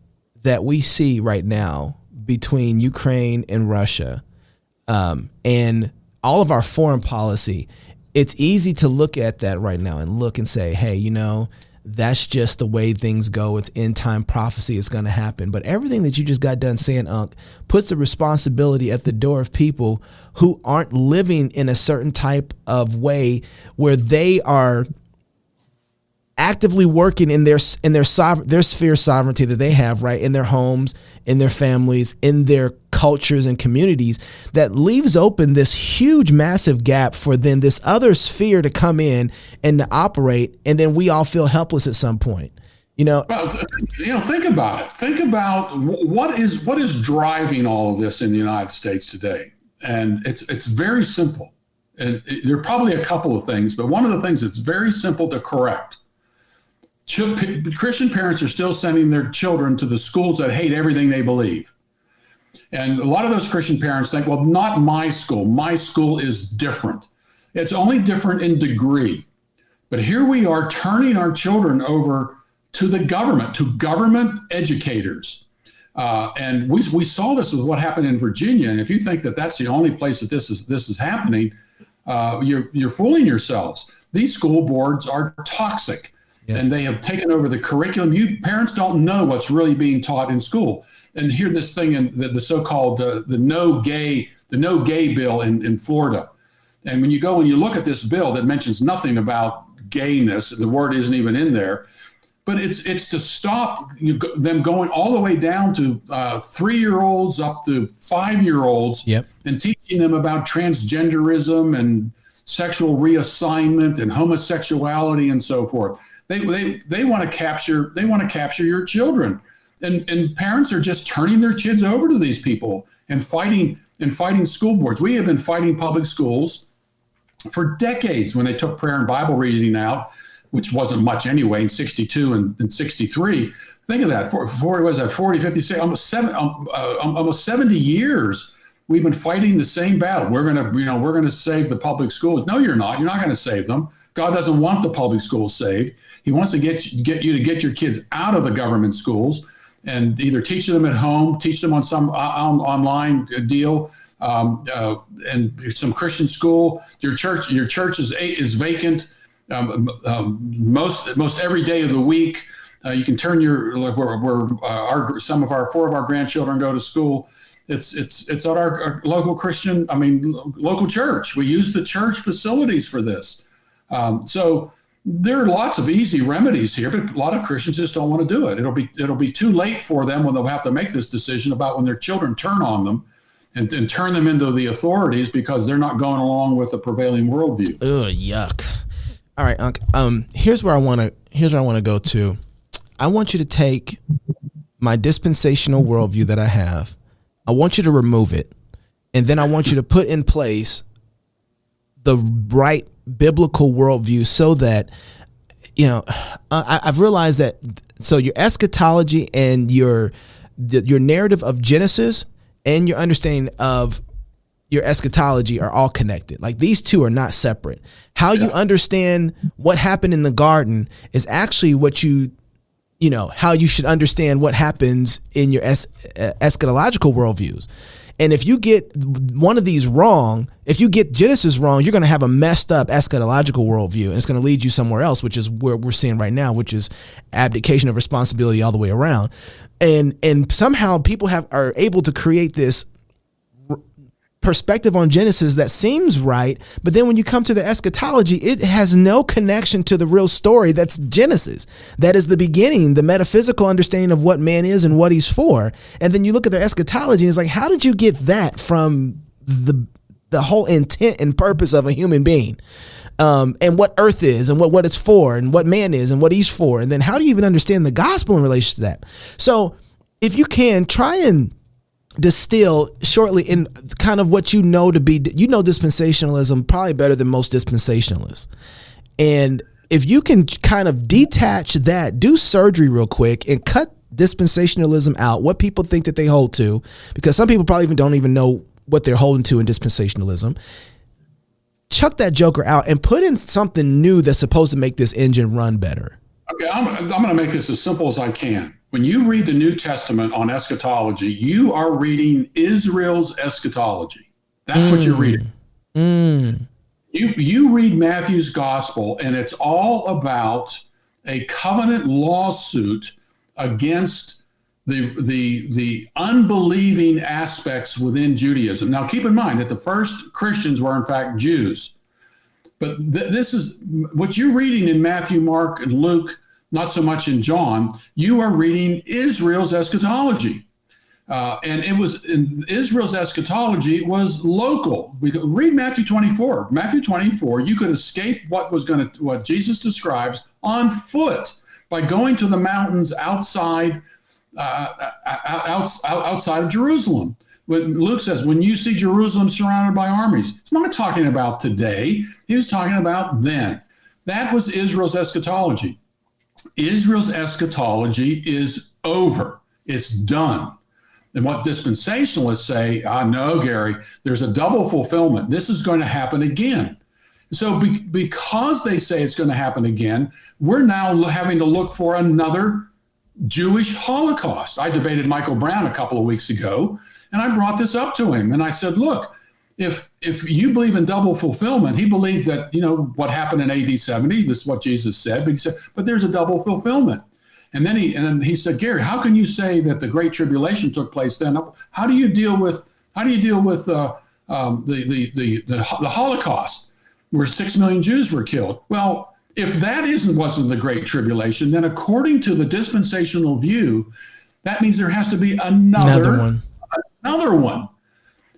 that we see right now between Ukraine and Russia, and all of our foreign policy, it's easy to look at that right now and look and say, hey, that's just the way things go. It's end time prophecy. It's going to happen. But everything that you just got done saying, Unc, puts the responsibility at the door of people who aren't living in a certain type of way where they are actively working in their sphere of sovereignty that they have, right, in their homes, in their families, in their cultures and communities, that leaves open this huge, massive gap for then this other sphere to come in and to operate, and then we all feel helpless at some point. Well, think about it. Think about what is driving all of this in the United States today, and it's very simple. And there are probably a couple of things, but one of the things that's very simple to correct. Christian parents are still sending their children to the schools that hate everything they believe. And a lot of those Christian parents think, well, not my school. My school is different. It's only different in degree. But here we are turning our children over to the government, to government educators. And we saw this with what happened in Virginia. And if you think that that's the only place that this is happening, you're fooling yourselves. These school boards are toxic. and they have taken over the curriculum. Parents don't know what's really being taught in school. And hear this thing in the so-called the no gay bill in Florida. And when you go and you look at this bill that mentions nothing about gayness, the word isn't even in there, but it's to stop them going all the way down to 3-year-olds up to 5-year-olds, and teaching them about transgenderism and sexual reassignment and homosexuality and so forth. They want to capture your children, and parents are just turning their kids over to these people and fighting school boards. We have been fighting public schools for decades when they took prayer and Bible reading out, which wasn't much anyway in 62 and 63. Think of that. For 40, 50, almost 70 years, we've been fighting the same battle. We're going to save the public schools. No, you're not. You're not going to save them. God doesn't want the public schools saved. He wants to get you to get your kids out of the government schools and either teach them at home, teach them on some online deal, and some Christian school. Your church is vacant most every day of the week. You can turn some of our 4 of our grandchildren go to school. It's at our local local church. We use the church facilities for this. So there are lots of easy remedies here, but a lot of Christians just don't want to do it. It'll be too late for them when they'll have to make this decision about when their children turn on them and turn them into the authorities because they're not going along with the prevailing worldview. Ugh, yuck. All right, Unc. Here's where I want to go to. I want you to take my dispensational worldview that I have. I want you to remove it, and then I want you to put in place the right biblical worldview so that, I've realized that. So your eschatology and your narrative of Genesis and your understanding of your eschatology are all connected. Like, these two are not separate. How you understand what happened in the garden is actually what how you should understand what happens in your eschatological worldviews. And if you get one of these wrong, if you get Genesis wrong, you're going to have a messed up eschatological worldview, and it's going to lead you somewhere else, which is where we're seeing right now, which is abdication of responsibility all the way around. And somehow people are able to create this perspective on Genesis that seems right, but then when you come to the eschatology, it has no connection to the real story that's Genesis. That is the beginning, the metaphysical understanding of what man is and what he's for. And then you look at their eschatology and it's like, how did you get that from the whole intent and purpose of a human being? And what earth is and what it's for and what man is and what he's for. And then how do you even understand the gospel in relation to that? So if you can, try and distill shortly in kind of what dispensationalism probably better than most dispensationalists. And if you can kind of detach that, do surgery real quick and cut dispensationalism out, what people think that they hold to, because some people probably don't even know what they're holding to in dispensationalism. Chuck that joker out and put in something new that's supposed to make this engine run better. Okay, I'm going to make this as simple as I can. When you read the New Testament on eschatology, you are reading Israel's eschatology. That's what you're reading. You read Matthew's gospel, and it's all about a covenant lawsuit against the unbelieving aspects within Judaism. Now, keep in mind that the first Christians were, in fact, Jews. But this is what you're reading in Matthew, Mark, and Luke, not so much in John. You are reading Israel's eschatology. And it was in Israel's eschatology was local. We could read Matthew 24. Matthew 24, you could escape what Jesus describes on foot by going to the mountains outside of Jerusalem. When Luke says, when you see Jerusalem surrounded by armies, it's not talking about today. He was talking about then. That was Israel's eschatology. Israel's eschatology is over. It's done. And what dispensationalists say, no, Gary, there's a double fulfillment. This is going to happen again. So because they say it's going to happen again, we're now having to look for another Jewish Holocaust. I debated Michael Brown a couple of weeks ago, and I brought this up to him. And I said, look, if you believe in double fulfillment, he believed that, what happened in AD 70, this is what Jesus said, but he said, but there's a double fulfillment. And then he said, Gary, how can you say that the Great Tribulation took place then? How do you deal with the Holocaust, where 6 million Jews were killed? Well, if that wasn't the Great Tribulation, then according to the dispensational view, that means there has to be another one.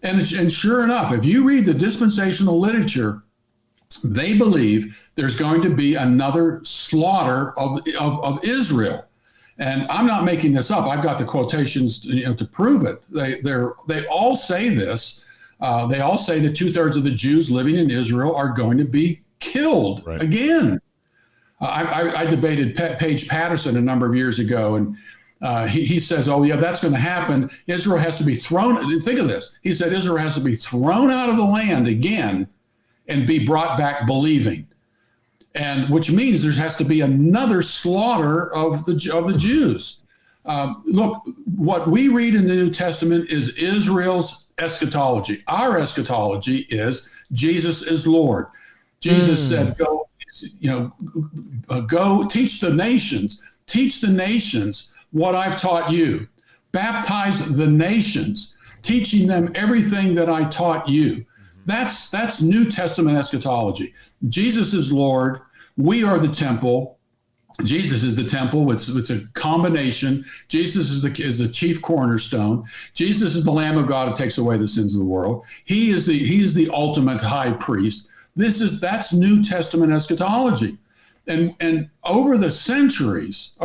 And sure enough, if you read the dispensational literature, they believe there's going to be another slaughter of Israel. And I'm not making this up. I've got the quotations to prove it. They all say this. They all say that 2/3 of the Jews living in Israel are going to be killed again. I debated Paige Patterson a number of years ago, and he says, oh, yeah, that's going to happen. Israel has to be thrown. Think of this. He said Israel has to be thrown out of the land again and be brought back believing. And which means there has to be another slaughter of the Jews. Look, what we read in the New Testament is Israel's eschatology. Our eschatology is Jesus is Lord. Jesus said, go teach the nations what I've taught you. Baptize the nations, teaching them everything that I taught you. That's New Testament eschatology. Jesus is Lord. We are the temple. Jesus is the temple. It's a combination. Jesus is the chief cornerstone. Jesus is the Lamb of God who takes away the sins of the world. He is the ultimate high priest. That's New Testament eschatology. And over the centuries,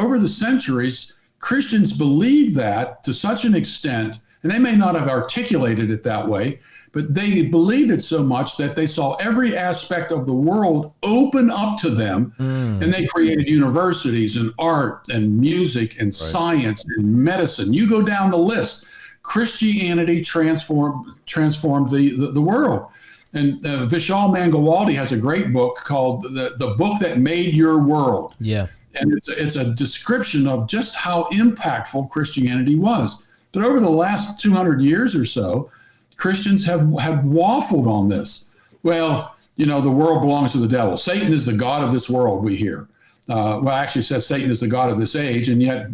Christians believe that to such an extent, and they may not have articulated it that way, but they believed it so much that they saw every aspect of the world open up to them, and they created universities and art and music and science and medicine. You go down the list. Christianity transformed the world. And Vishal Mangalwadi has a great book called The Book That Made Your World. Yeah. And it's a description of just how impactful Christianity was. But over the last 200 years or so, Christians have waffled on this. Well, the world belongs to the devil. Satan is the god of this world, we hear. Actually says Satan is the god of this age, and yet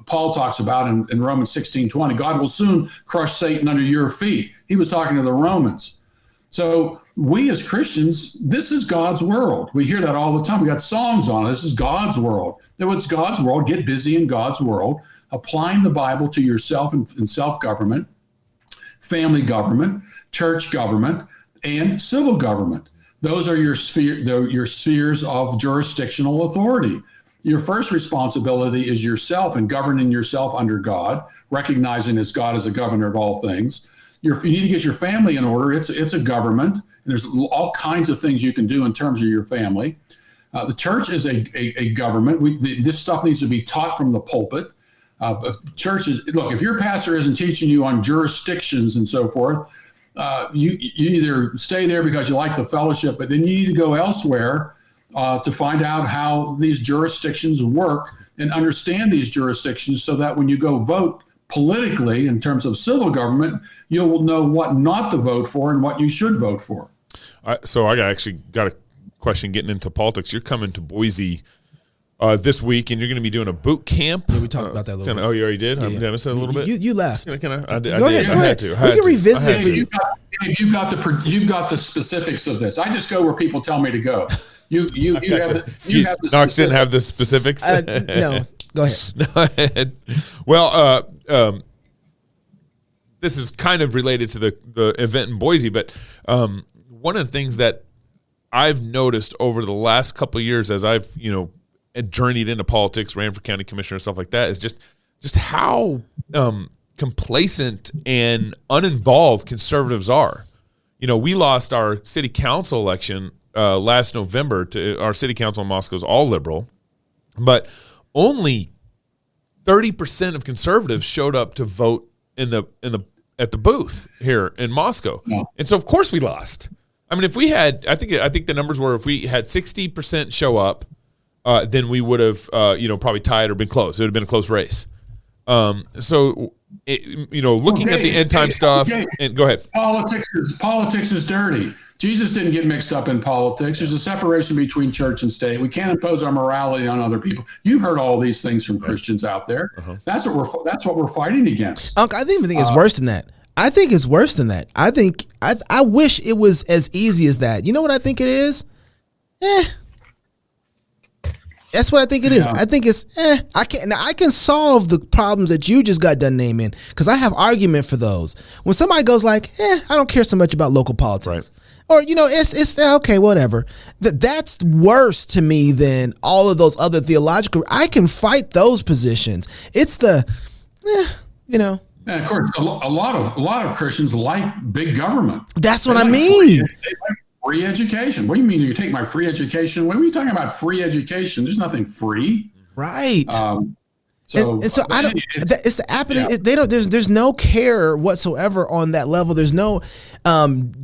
Paul talks about in Romans 16:20, God will soon crush Satan under your feet. He was talking to the Romans. So we as Christians, this is God's world. We hear that all the time. We got songs on it. This is God's world. Now, it's God's world. Get busy in God's world, applying the Bible to yourself and self-government, family government, church government, and civil government. Those are your spheres of jurisdictional authority. Your first responsibility is yourself and governing yourself under God, recognizing as God is a governor of all things. You need to get your family in order. It's a government, and there's all kinds of things you can do in terms of your family. The church is a government. This stuff needs to be taught from the pulpit. Churches, look, if your pastor isn't teaching you on jurisdictions and so forth, you either stay there because you like the fellowship, but then you need to go elsewhere to find out how these jurisdictions work and understand these jurisdictions so that when you go vote politically in terms of civil government, you'll know what not to vote for and what you should vote for. So I actually got a question getting into politics. You're coming to Boise this week, and you're going to be doing a boot camp. Yeah, we talked about that a little bit. Oh, you already did? Yeah. Did I miss that a little bit? You left. I go had to. We can revisit it. You've got the specifics of this. I just go where people tell me to go. You have the Knox didn't have the specifics? No. Go ahead. Well, this is kind of related to the event in Boise, but one of the things that I've noticed over the last couple of years as I've, journeyed into politics, ran for county commissioner, stuff like that, is just how complacent and uninvolved conservatives are. We lost our city council election last November to our city council in Moscow is all liberal, but only 30% of conservatives showed up to vote at the booth here in Moscow. Yeah. And so of course we lost. I mean, if we had, I think the numbers were, if we had 60% show up, then we would have, probably tied or been close. It would have been a close race. So looking at the end time stuff. And go ahead. Politics is dirty. Jesus didn't get mixed up in politics. There's a separation between church and state. We can't impose our morality on other people. You've heard all these things from Christians out there. That's what we're fighting against. Uncle, I think it's worse than that. I think it's worse than that. I wish it was as easy as that. You know what I think it is? That's what I think it is. I think it's I can solve the problems that you just got done naming because I have argument for those. When somebody goes like, I don't care so much about local politics. Right. Or, it's okay, whatever. That's worse to me than all of those other theological. I can fight those positions. It's the, And of course, a lot of Christians like big government. That's what I mean. They like free education. What do you mean you take my free education? What are we talking about free education? There's nothing free. Right. So I don't. It's the apathy. They don't. There's no care whatsoever on that level. There's no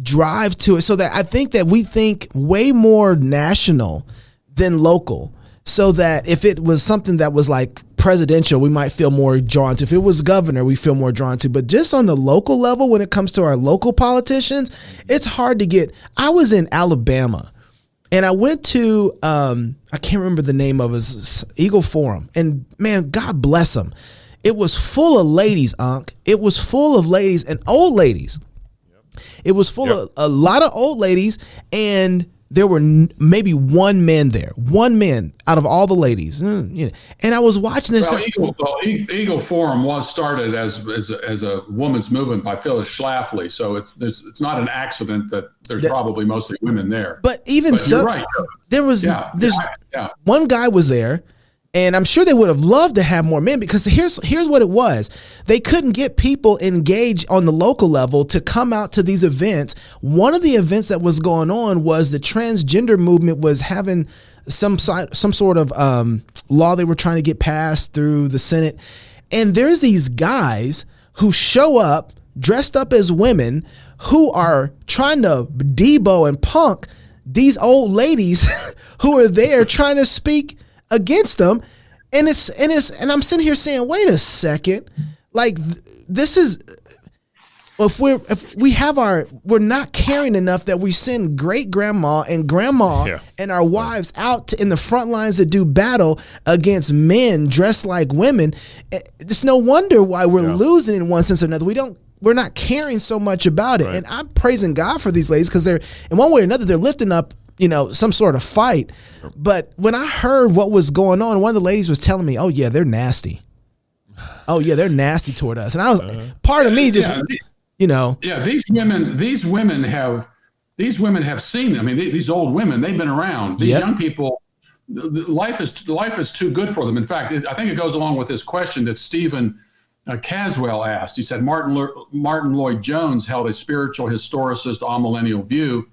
drive to it. So that I think that we think way more national than local. So that if it was something that was like presidential, we might feel more drawn to. If it was governor, we feel more drawn to. But just on the local level, when it comes to our local politicians, it's hard to get. I was in Alabama. And I went to, I can't remember the name of it, Eagle Forum. And man, God bless them. It was full of ladies, Unc. It was full of ladies and old ladies. It was full of a lot of old ladies. And there were maybe one man there, one man out of all the ladies. And I was watching this. Eagle Forum was started as a woman's movement by Phyllis Schlafly. So it's not an accident that there's probably mostly women there. But so, you're right. There's one guy was there. And I'm sure they would have loved to have more men because here's what it was. They couldn't get people engaged on the local level to come out to these events. One of the events that was going on was the transgender movement was having some sort of law they were trying to get passed through the Senate. And there's these guys who show up dressed up as women who are trying to debo and punk these old ladies who are there trying to speak against them, and I'm sitting here saying, wait a second, like this is we're not caring enough that we send great grandma and grandma and our wives out in the front lines to do battle against men dressed like women. It's no wonder why we're losing in one sense or another. We're not caring so much about it, and I'm praising God for these ladies because they're in one way or another they're lifting up some sort of fight. But when I heard what was going on, one of the ladies was telling me, oh yeah, they're nasty. Oh yeah, they're nasty toward us. And I was part of me just, these women have seen them. I mean, these old women, they've been around. These young people, life is too good for them. In fact, I think it goes along with this question that Stephen Caswell asked. He said, Martin Lloyd Jones held a spiritual historicist amillennial view,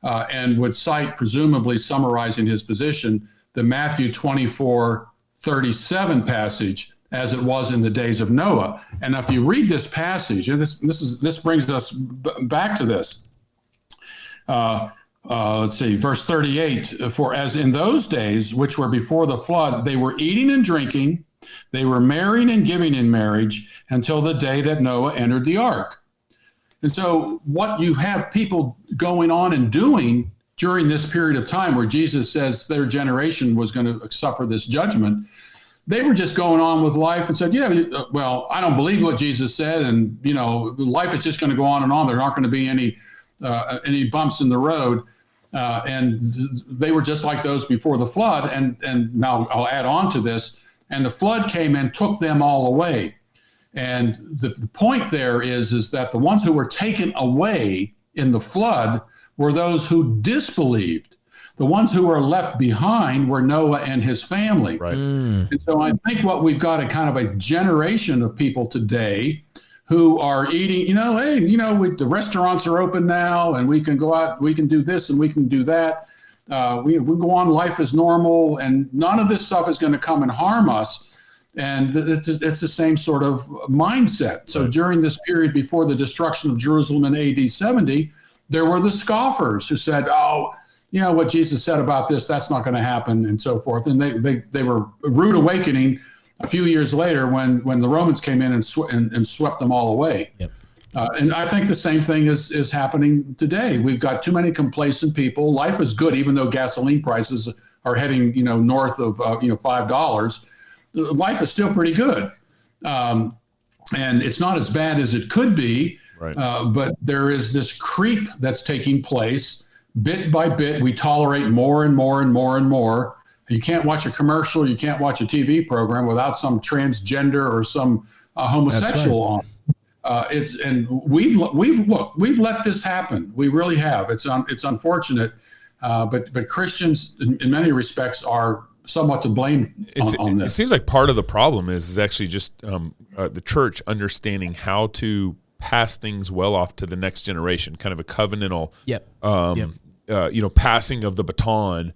and would cite, presumably summarizing his position, the Matthew 24:37 passage as it was in the days of Noah. And if you read this passage, and this brings us back to this. Let's see, verse 38, for as in those days, which were before the flood, they were eating and drinking, they were marrying and giving in marriage until the day that Noah entered the ark. And so what you have people going on and doing during this period of time where Jesus says their generation was going to suffer this judgment, they were just going on with life and said, well, I don't believe what Jesus said. And, life is just going to go on and on. There aren't going to be any bumps in the road. And they were just like those before the flood. And now I'll add on to this. And the flood came and took them all away. And the point there is that the ones who were taken away in the flood were those who disbelieved. The ones who were left behind were Noah and his family. Right. And so I think what we've got a kind of a generation of people today who are eating, the restaurants are open now and we can go out, we can do this and we can do that. We go on, life is normal, and none of this stuff is going to come and harm us. And it's the same sort of mindset. So during this period before the destruction of Jerusalem in AD 70, there were the scoffers who said, what Jesus said about this, that's not going to happen, and so forth. And they were rude awakening a few years later when the Romans came in and swept them all away. Yep. And I think the same thing is happening today. We've got too many complacent people. Life is good, even though gasoline prices are heading, north of, $5. Life is still pretty good. And it's not as bad as it could be. Right. But there is this creep that's taking place. Bit by bit, we tolerate more and more and more and more. You can't watch a commercial, you can't watch a TV program without some transgender or some homosexual on. We've let this happen. We really have. It's unfortunate, but Christians in many respects are somewhat to blame on this. It seems like part of the problem is actually just the church understanding how to pass things well off to the next generation, kind of a covenantal, passing of the baton.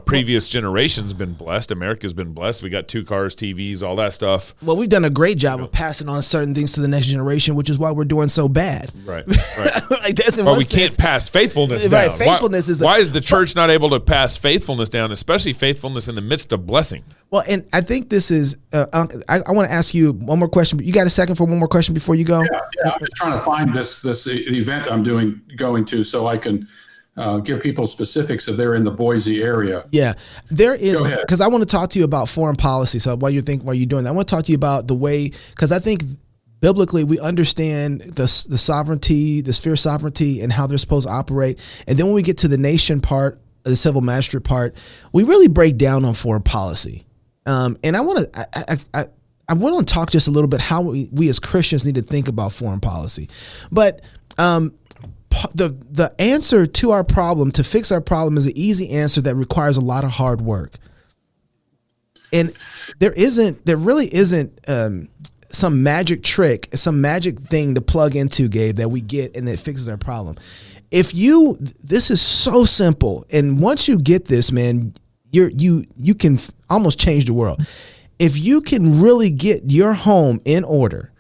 Previous generations been blessed. America's been blessed. We got 2 cars, TVs, all that stuff. Well, we've done a great job of passing on certain things to the next generation, which is why we're doing so bad. Right. But we can't pass faithfulness down. Right, faithfulness why is the church not able to pass faithfulness down, especially faithfulness in the midst of blessing? Well, and I think this is. I want to ask you one more question. You got a second for one more question before you go? Yeah. I'm just trying to find this event I'm going to so I can give people specifics if they're in the Boise area. Yeah, there is, because I want to talk to you about foreign policy. So while you're doing that, I want to talk to you about the way, because I think biblically we understand the sovereignty, the sphere sovereignty, and how they're supposed to operate. And then when we get to the nation part, the civil magistrate part, we really break down on foreign policy. And I want to talk just a little bit how we as Christians need to think about foreign policy, but. The answer to our problem, to fix our problem, is an easy answer that requires a lot of hard work. And there really isn't some magic trick, some magic thing to plug into, Gabe, that we get and that fixes our problem. This is so simple. And once you get this, man, you can almost change the world. If you can really get your home in order,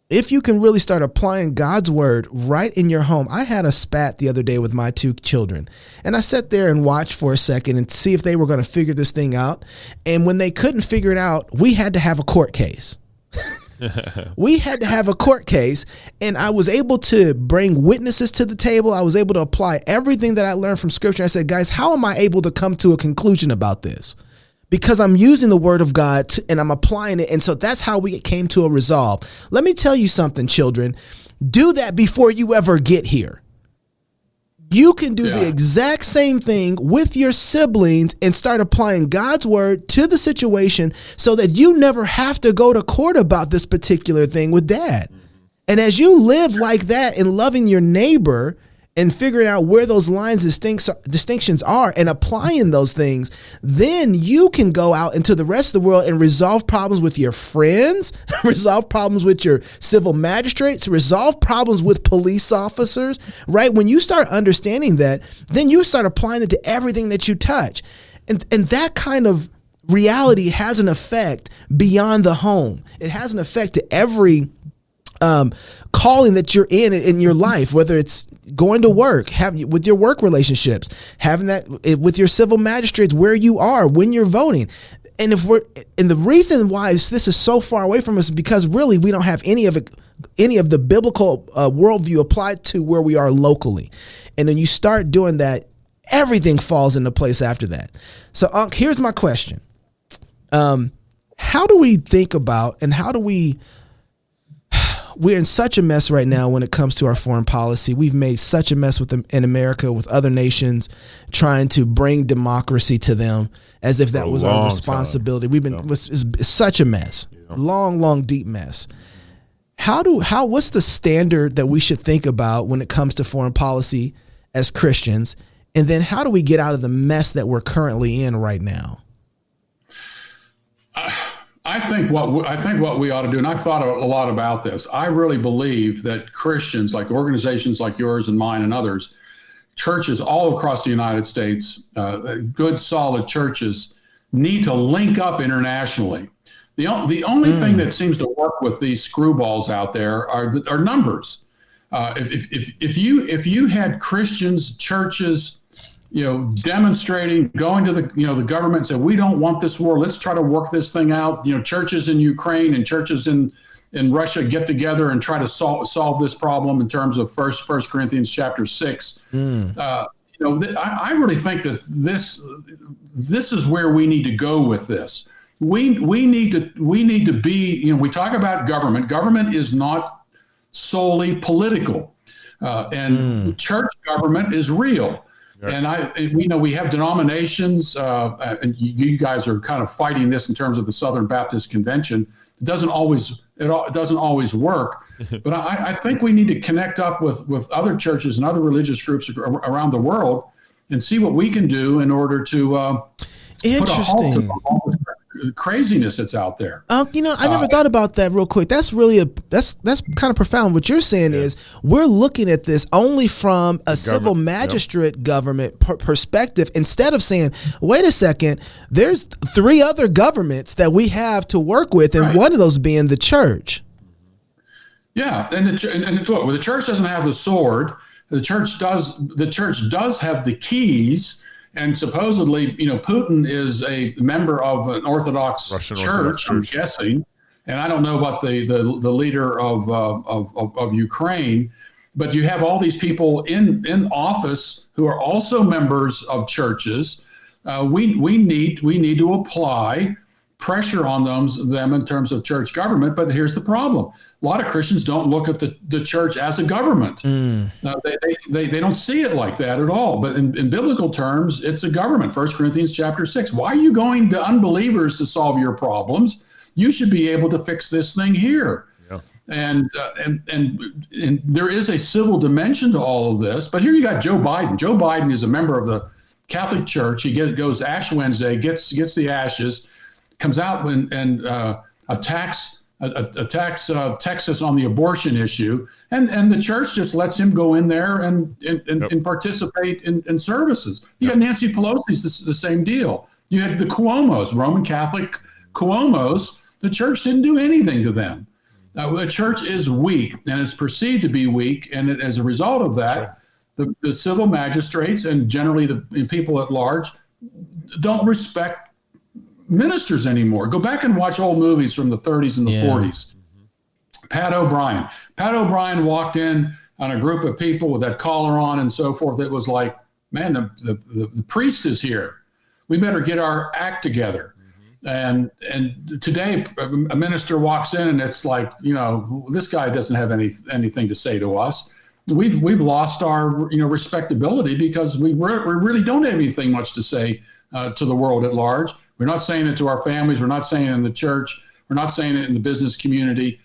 if you can really start applying God's word right in your home. I had a spat the other day with my 2 children, and I sat there and watched for a second and see if they were going to figure this thing out. And when they couldn't figure it out, we had to have a court case. We had to have a court case, and I was able to bring witnesses to the table. I was able to apply everything that I learned from Scripture. I said, guys, how am I able to come to a conclusion about this? Because I'm using the word of God and I'm applying it. And so that's how we came to a resolve. Let me tell you something, children. Do that before you ever get here. You can do the exact same thing with your siblings and start applying God's word to the situation so that you never have to go to court about this particular thing with dad. And as you live like that and loving your neighbor and figuring out where those lines distinctions are and applying those things, then you can go out into the rest of the world and resolve problems with your friends, resolve problems with your civil magistrates, resolve problems with police officers, right? When you start understanding that, then you start applying it to everything that you touch. And that kind of reality has an effect beyond the home. It has an effect to every calling that you're in your life, whether it's going to work, with your work relationships, having that with your civil magistrates, where you are when you're voting. And the reason why this is so far away from us is because really we don't have any of the biblical worldview applied to where we are locally. And then you start doing that, everything falls into place after that. So Unc, here's my question. How do we think about, and how do we're in such a mess right now when it comes to our foreign policy. We've made such a mess with them in America, with other nations, trying to bring democracy to them as if that was our responsibility. It's such a mess, long, deep mess. What's the standard that we should think about when it comes to foreign policy as Christians? And then how do we get out of the mess that we're currently in right now? I think what we ought to do, and I've thought a lot about this. I really believe that Christians, like organizations like yours and mine and others, churches all across the United States, good, solid churches, need to link up internationally. The only thing that seems to work with these screwballs out there are numbers. If you had Christians, churches, demonstrating, going to the government and say, we don't want this war. Let's try to work this thing out. Churches in Ukraine and churches in Russia get together and try to solve this problem in terms of First Corinthians chapter 6. I really think that this is where we need to go with this. We need to be, we talk about government. Government is not solely political, and church government is real. Right. And we have denominations, and you guys are kind of fighting this in terms of the Southern Baptist Convention. It doesn't always work, but I think we need to connect up with other churches and other religious groups around the world and see what we can do in order to put a halt to all the craziness that's out there. I never thought about that real quick. That's really that's kind of profound. What you're saying is we're looking at this only from a civil magistrate government perspective, instead of saying, wait a second, there's 3 other governments that we have to work with, and one of those being the church. Yeah, and the church doesn't have the sword. The church does. The church does have the keys. And supposedly, Putin is a member of an Orthodox church, I'm guessing. And I don't know about the leader of Ukraine, but you have all these people in office who are also members of churches. We need to apply pressure on them in terms of church government. But here's the problem. A lot of Christians don't look at the church as a government. They don't see it like that at all. But in biblical terms, it's a government. 1 Corinthians chapter 6. Why are you going to unbelievers to solve your problems? You should be able to fix this thing here. Yeah. And there is a civil dimension to all of this. But here you got Joe Biden. Joe Biden is a member of the Catholic Church. He goes Ash Wednesday, gets the ashes, comes out and attacks Texas on the abortion issue, and the church just lets him go in there and participate in services. You got Nancy Pelosi's the same deal. You had the Cuomos, Roman Catholic Cuomos. The church didn't do anything to them. The church is weak, and it's perceived to be weak, and as a result of that, the civil magistrates and generally the people at large don't respect ministers anymore. Go back and watch old movies from the 30s and the 40s. Pat O'Brien walked in on a group of people with that collar on and so forth. It was like, man, the priest is here. We better get our act together. And today a minister walks in and it's like, this guy doesn't have anything to say to us. We've lost our respectability because we really don't have anything much to say to the world at large. We're not saying it to our families. We're not saying it in the church. We're not saying it in the business community.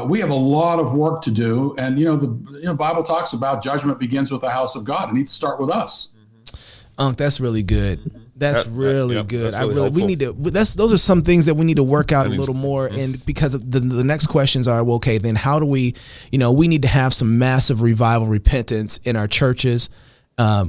We have a lot of work to do. And, the Bible talks about judgment begins with the house of God. It needs to start with us. That's really good. That's really good. That's really we need to. Those are some things that we need to work out a little more. And because the next questions are, well, okay, then how do we, we need to have some massive revival, repentance in our churches.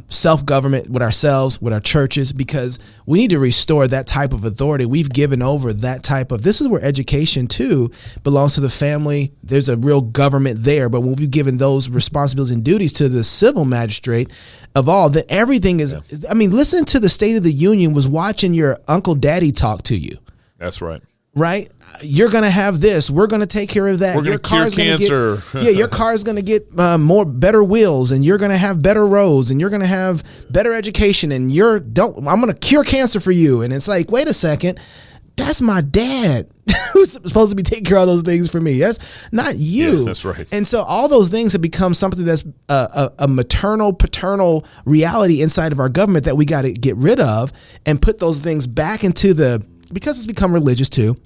Self-government with ourselves, with our churches, because we need to restore that type of authority. We've given over that type of, this is where education too belongs to the family. There's a real government there, but when we've given those responsibilities and duties to the civil magistrate of all, that everything is, listen to the State of the Union was watching your Uncle Daddy talk to you. That's right. Right? You're going to have this. We're going to take care of that. We're going to cure cancer. Your car's going to get better wheels, and you're going to have better roads, and you're going to have better education, and I'm going to cure cancer for you. And it's like, wait a second. That's my dad who's supposed to be taking care of those things for me. That's not you. Yeah, that's right. And so all those things have become something that's a maternal, paternal reality inside of our government that we got to get rid of and put those things back into because it's become religious too,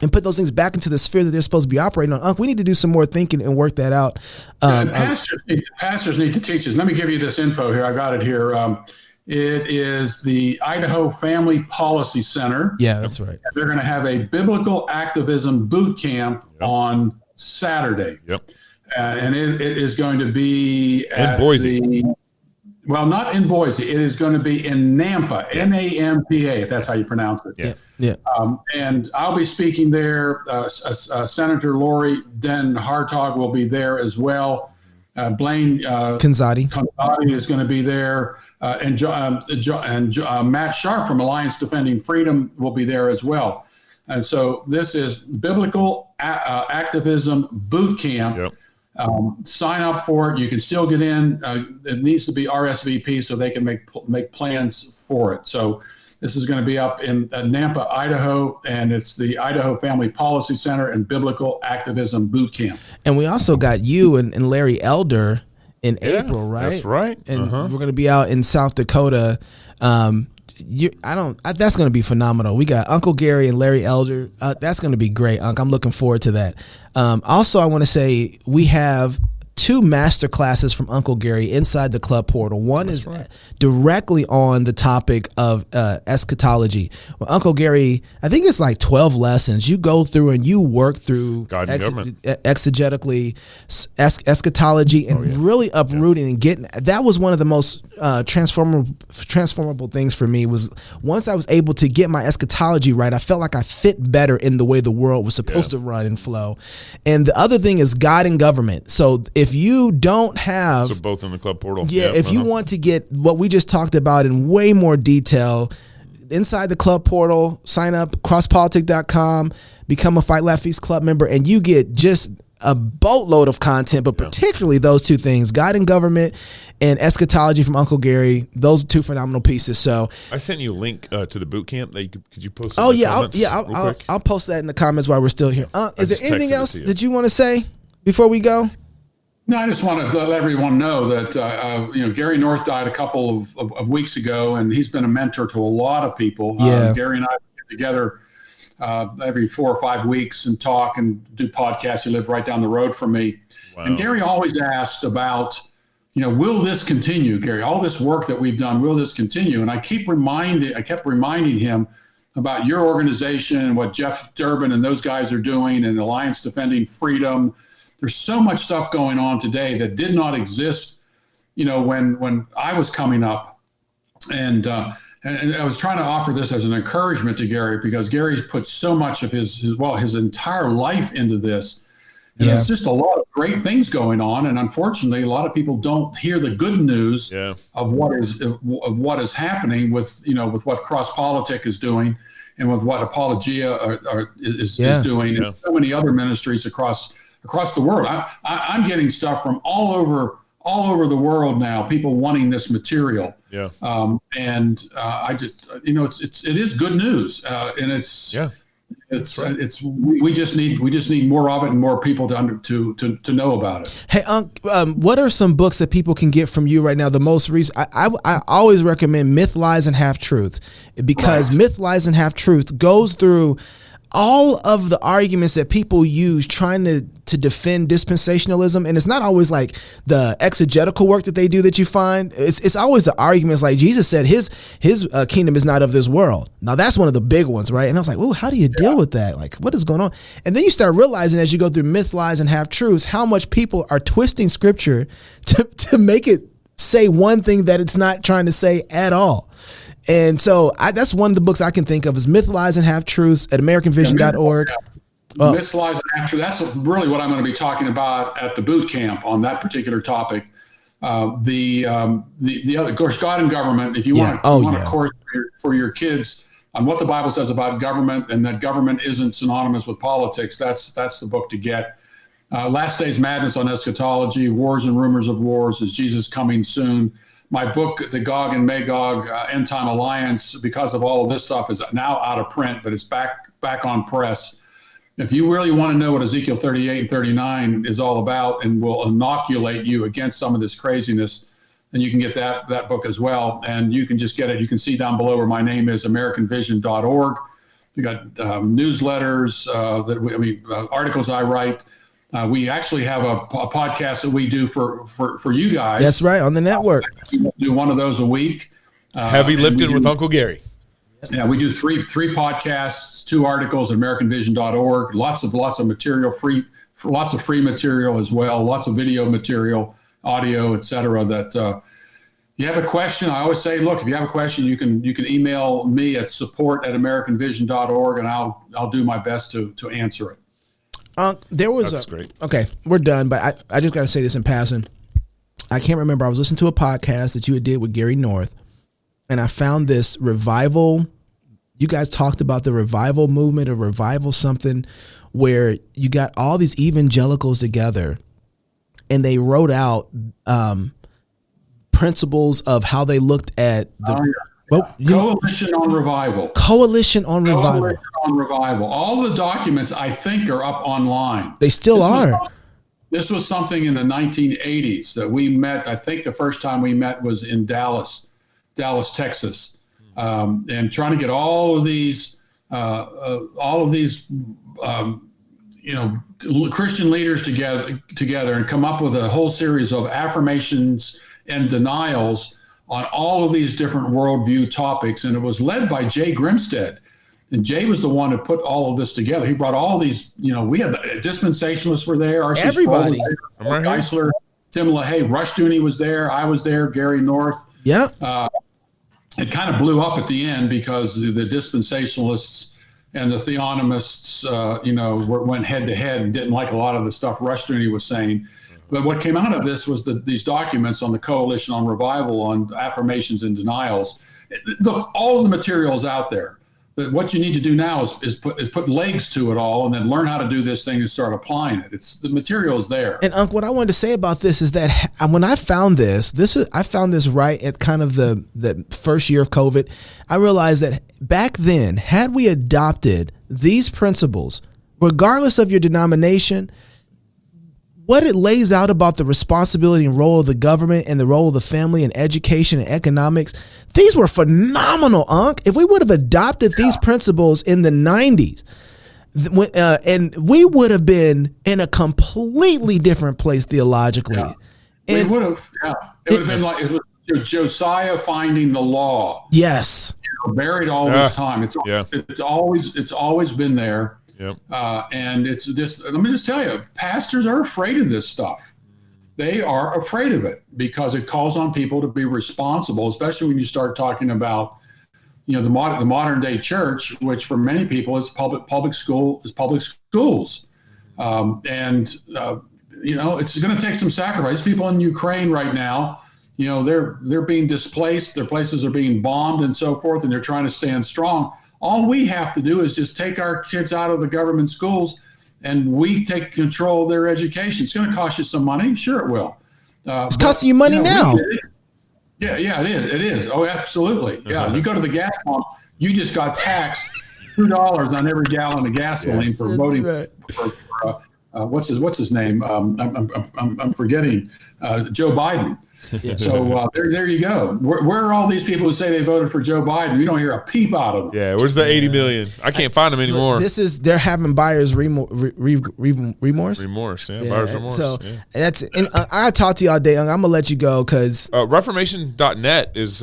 and put those things back into the sphere that they're supposed to be operating on. We need to do some more thinking and work that out. Pastors need to teach us. Let me give you this info here. I got it here. It is the Idaho Family Policy Center. Yeah, that's right. They're going to have a biblical activism boot camp on Saturday. Yep. And it is going to be in Boise. Not in Boise. It is going to be in Nampa, Nampa, if that's how you pronounce it. Yeah. And I'll be speaking there. Senator Lori Den Hartog will be there as well. Blaine Kanzati is going to be there, and Matt Sharp from Alliance Defending Freedom will be there as well. And so this is Biblical Activism Boot Camp. Yep. Sign up for it. You can still get in. It needs to be RSVP so they can make plans for it. So this is going to be up in Nampa, Idaho, and it's the Idaho Family Policy Center and Biblical Activism Boot Camp. And we also got you and Larry Elder in April, right? That's right. And we're going to be out in South Dakota. That's going to be phenomenal. We got Uncle Gary and Larry Elder. That's going to be great, Unc. I'm looking forward to that. Also, I want to say we have 2 master classes from Uncle Gary inside the club portal. One is directly on the topic of eschatology. Well, Uncle Gary, I think it's like 12 lessons. You go through and you work through exegetically eschatology and really uprooting and getting. That was one of the most transformable things for me. Was once I was able to get my eschatology right, I felt like I fit better in the way the world was supposed to run and flow. And the other thing is God and government. So if you don't have... So both in the club portal. If you want to get what we just talked about in way more detail, inside the club portal, sign up, crosspolitic.com, become a Fight Laugh Feast Club member, and you get just a boatload of content, but particularly those 2 things, God and government and eschatology from Uncle Gary. Those are 2 phenomenal pieces. So I sent you a link to the boot camp that could you post? I'll post that in the comments while we're still here. Is there anything else that you want to say before we go? No, I just want to let everyone know that Gary North died a couple of weeks ago, and he's been a mentor to a lot of people. Gary and I get together every 4 or 5 weeks and talk and do podcasts. He lived right down the road from me. Wow. And Gary always asked about, will this continue, Gary? All this work that we've done, will this continue? And I kept reminding him about your organization and what Jeff Durbin and those guys are doing, and Alliance Defending Freedom. There's so much stuff going on today that did not exist, when I was coming up. And I was trying to offer this as an encouragement to Gary, because Gary's put so much of his entire life into this. And it's just a lot of great things going on. And unfortunately, a lot of people don't hear the good news of what is happening with what Cross Politic is doing and with what Apologia is doing, and so many other ministries across the world. I'm getting stuff from all over the world now, people wanting this material. I just, it is good news. And we just need more of it and more people to know about it. Hey, what are some books that people can get from you right now? The most recent, I always recommend Myth, Lies, and Half Truth, because Myth, Lies, and Half Truth goes through all of the arguments that people use trying to defend dispensationalism. And it's not always like the exegetical work that they do that you find. It's always the arguments like Jesus said his kingdom is not of this world. Now that's one of the big ones, right? And I was like, oh, how do you deal with that? Like, what is going on? And then you start realizing as you go through Myth, Lies, and Half Truths, how much people are twisting scripture to make it say one thing that it's not trying to say at all. And so that's one of the books I can think of is Myth, Lies, and Half Truths at AmericanVision.org. Myth, Lies, and Half Truths. That's really what I'm going to be talking about at the boot camp on that particular topic. The other, of course, God and government. If you want a course for your kids on what the Bible says about government and that government isn't synonymous with politics, that's the book to get. Last Days Madness on Eschatology, Wars and Rumors of Wars, Is Jesus Coming Soon? My book, The Gog and Magog End Time Alliance, because of all of this stuff, is now out of print, but it's back on press. If you really want to know what Ezekiel 38 and 39 is all about and will inoculate you against some of this craziness, then you can get that book as well. And you can just get it. You can see down below where my name is, AmericanVision.org. We got newsletters, articles I write. We actually have a podcast that we do for you guys. That's right, on the network. We do one of those a week. Heavy lifting with Uncle Gary. Yeah, we do three podcasts, 2 articles at AmericanVision.org. Lots of material, lots of free material as well. Lots of video material, audio, etc. That you have a question. I always say, look, if you have a question, you can email me at support@AmericanVision.org, and I'll do my best to answer it. That's great. Okay, we're done, but I just got to say this in passing. I can't remember. I was listening to a podcast that you had did with Gary North, and I found this revival. You guys talked about the revival movement or revival something where you got all these evangelicals together and they wrote out principles of how they looked at the Coalition on Revival. Coalition on Revival. Coalition on Revival. All the documents, I think, are up online. They still are. This was something in the 1980s that we met. I think the first time we met was in Dallas, Texas, and trying to get all of these Christian leaders together and come up with a whole series of affirmations and denials on all of these different worldview topics. And it was led by Jay Grimstead. And Jay was the one who put all of this together. He brought all these, we had dispensationalists were there. R.C. Everybody. Geisler, Tim LaHaye, Rushdoony was there. I was there. Gary North. Yeah. It kind of blew up at the end because the dispensationalists and the theonomists, went head to head and didn't like a lot of the stuff Rushdoony was saying. But what came out of this was these documents on the Coalition on Revival, on affirmations and denials. Look, all of the materials out there. But what you need to do now is put legs to it all, and then learn how to do this thing and start applying it. The material is there. And Unc, what I wanted to say about this is that when I found I found this right at kind of the first year of COVID. I realized that back then, had we adopted these principles, regardless of your denomination, what it lays out about the responsibility and role of the government and the role of the family and education and economics, these were phenomenal, Unc. If we would have adopted these principles in the 90s, and we would have been in a completely different place theologically. Yeah. We would have, yeah. It would have been like it was Josiah finding the law. Yes. Buried all this time. It's always been there. Yep. And it's just, let me just tell you, pastors are afraid of this stuff. They are afraid of it because it calls on people to be responsible, especially when you start talking about, the modern day church, which for many people is public schools. It's going to take some sacrifice. People in Ukraine right now, they're being displaced. Their places are being bombed and so forth, and they're trying to stand strong. All we have to do is just take our kids out of the government schools and we take control of their education. It's going to cost you some money. Sure, it will. It's costing you money now. Yeah, it is. It is. Oh, absolutely. Yeah. You go to the gas pump, you just got taxed $2 on every gallon of gasoline for voting for what's his name? I'm forgetting. Joe Biden. Yeah. So there you go. Where are all these people who say they voted for Joe Biden? We don't hear a peep out of them. Yeah, where's the 80 million? I can't find them anymore. They're having buyer's remorse. Remorse, yeah, buyer's remorse. So that's and I talk to you all day. I'm gonna let you go because Reformation.net is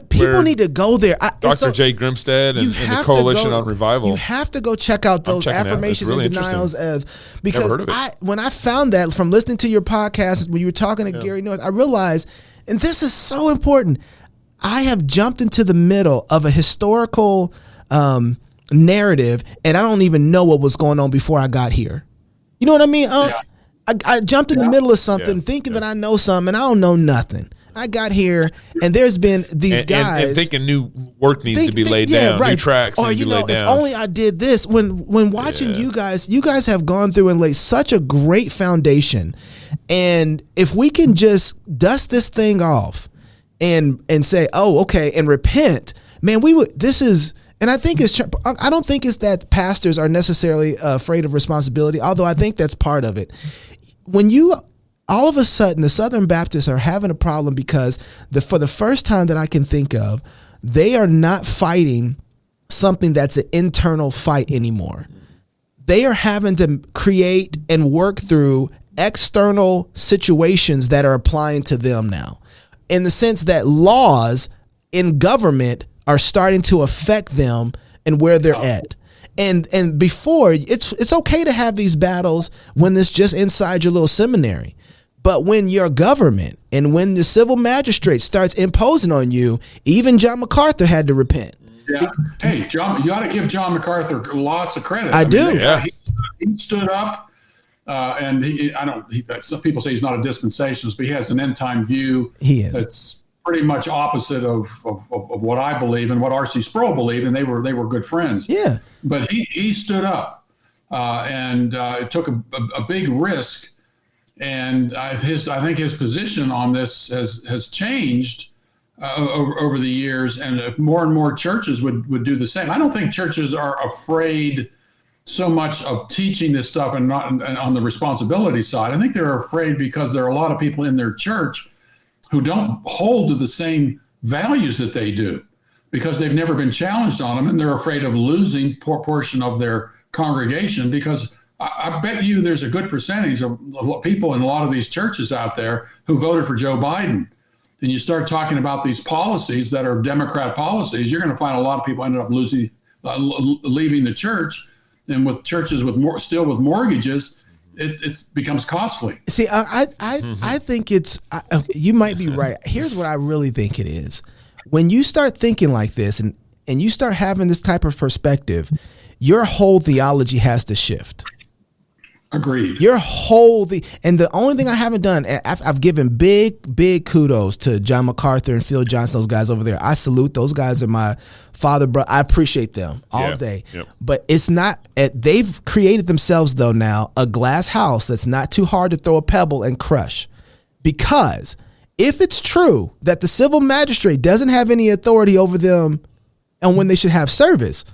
people need to go there. Dr. Jay Grimstead and the Coalition on Revival. You have to go check out those affirmations and denials because when I found that from listening to your podcast when you were talking to Gary North, I realized, and this is so important, I have jumped into the middle of a historical narrative and I don't even know what was going on before I got here. You know what I mean? I jumped in the middle of something thinking that I know something and I don't know nothing. I got here and there's been these guys and thinking new work needs to be laid down, new tracks need to be laid down. If only I did this. When watching you guys have gone through and laid such a great foundation. And if we can just dust this thing off and say, oh, okay, and repent, man, and I don't think it's that pastors are necessarily afraid of responsibility, although I think that's part of it. All of a sudden, the Southern Baptists are having a problem because for the first time that I can think of, they are not fighting something that's an internal fight anymore. They are having to create and work through external situations that are applying to them now, in the sense that laws in government are starting to affect them and where they're at. And before, it's okay to have these battles when it's just inside your little seminary. But when your government and when the civil magistrate starts imposing on you, even John MacArthur had to repent. Yeah. Hey, John, you ought to give John MacArthur lots of credit. I do. Yeah. He stood up and some people say he's not a dispensationalist, but he has an end time view. He is. That's pretty much opposite of what I believe and what R.C. Sproul believed, and they were good friends. Yeah. But he stood up, and it took a big risk, and I think his position on this has changed over the years, and if more and more churches would do the same. I don't think churches are afraid so much of teaching this stuff and not on the responsibility side. I think they're afraid because there are a lot of people in their church who don't hold to the same values that they do because they've never been challenged on them, and they're afraid of losing portion of their congregation, because I bet you there's a good percentage of people in a lot of these churches out there who voted for Joe Biden. And you start talking about these policies that are Democrat policies, you're going to find a lot of people ended up leaving the church. And with churches with mortgages, it becomes costly. See, I think you might be right. Here's what I really think it is. When you start thinking like this and you start having this type of perspective, your whole theology has to shift. Agreed. And the only thing I haven't done, I've given big kudos to John MacArthur and Phil Johnson, those guys over there. I salute those guys. Are my father, brother. I appreciate them all day. Yep. But it's not. They've created themselves though now a glass house that's not too hard to throw a pebble and crush. Because if it's true that the civil magistrate doesn't have any authority over them, and when they should have service,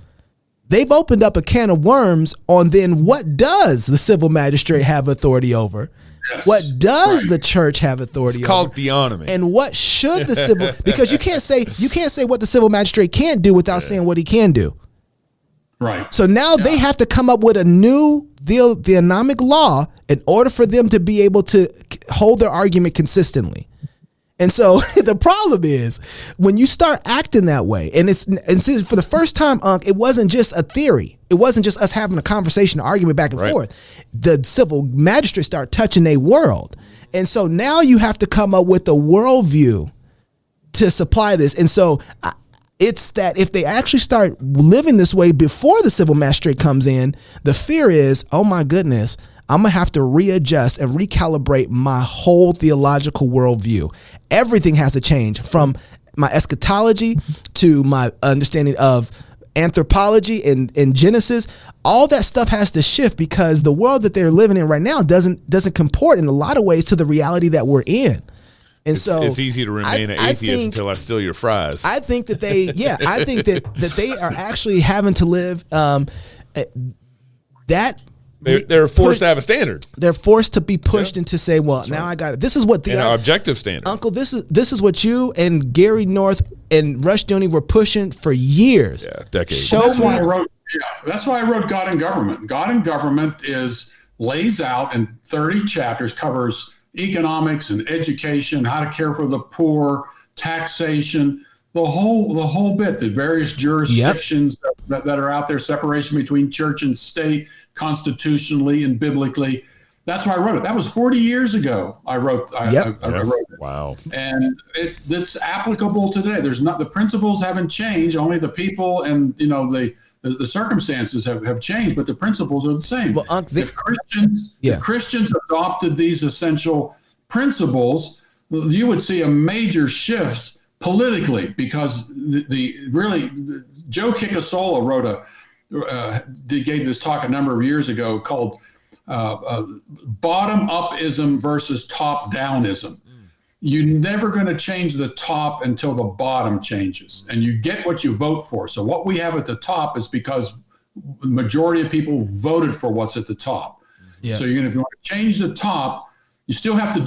they've opened up a can of worms on then what does the civil magistrate have authority over? Yes, what does the church have authority over? It's called theonomy. And what should the civil, because you can't say what the civil magistrate can't do without saying what he can do. Right. So now they have to come up with a new theonomic law in order for them to be able to hold their argument consistently. And so the problem is when you start acting that way, and see, for the first time, Unc, it wasn't just a theory. It wasn't just us having a conversation, an argument back and forth. The civil magistrates start touching their world. And so now you have to come up with a worldview to supply this. And so it's that if they actually start living this way before the civil magistrate comes in, the fear is, oh my goodness, I'm going to have to readjust and recalibrate my whole theological worldview. Everything has to change, from my eschatology to my understanding of anthropology and Genesis. All that stuff has to shift because the world that they're living in right now doesn't comport in a lot of ways to the reality that we're in. And so it's easy to remain an atheist until I steal your fries. I think that I think that they are actually having to live that. They're forced to have a standard. They're forced to be pushed into say, well, that's now right. I got it. This is what an objective standard. Uncle, this is what you and Gary North and Rushdoony were pushing for years. Yeah, decades. That's why I wrote God and Government. God and Government lays out in 30 chapters, covers economics and education, how to care for the poor, taxation, the whole bit, the various jurisdictions that are out there, separation between church and state, constitutionally and biblically. That's why I wrote it. That was 40 years ago. I wrote it. Wow. And it's applicable today. The principles haven't changed. Only the people and the circumstances have changed, but the principles are the same. Well, if Christians adopted these essential principles, you would see a major shift politically, because Joe Kikasola gave this talk a number of years ago called bottom-upism versus top-downism. You're never going to change the top until the bottom changes, and you get what you vote for. So what we have at the top is because the majority of people voted for what's at the top. Yeah. So if you want to change the top, you still got to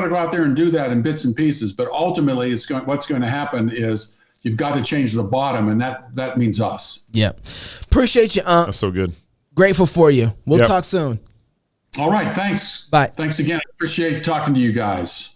go out there and do that in bits and pieces. But ultimately, what's going to happen is you've got to change the bottom, and that means us. Yep. Appreciate you, Unc. That's so good. Grateful for you. We'll talk soon. All right. Thanks. Bye. Thanks again. I appreciate talking to you guys.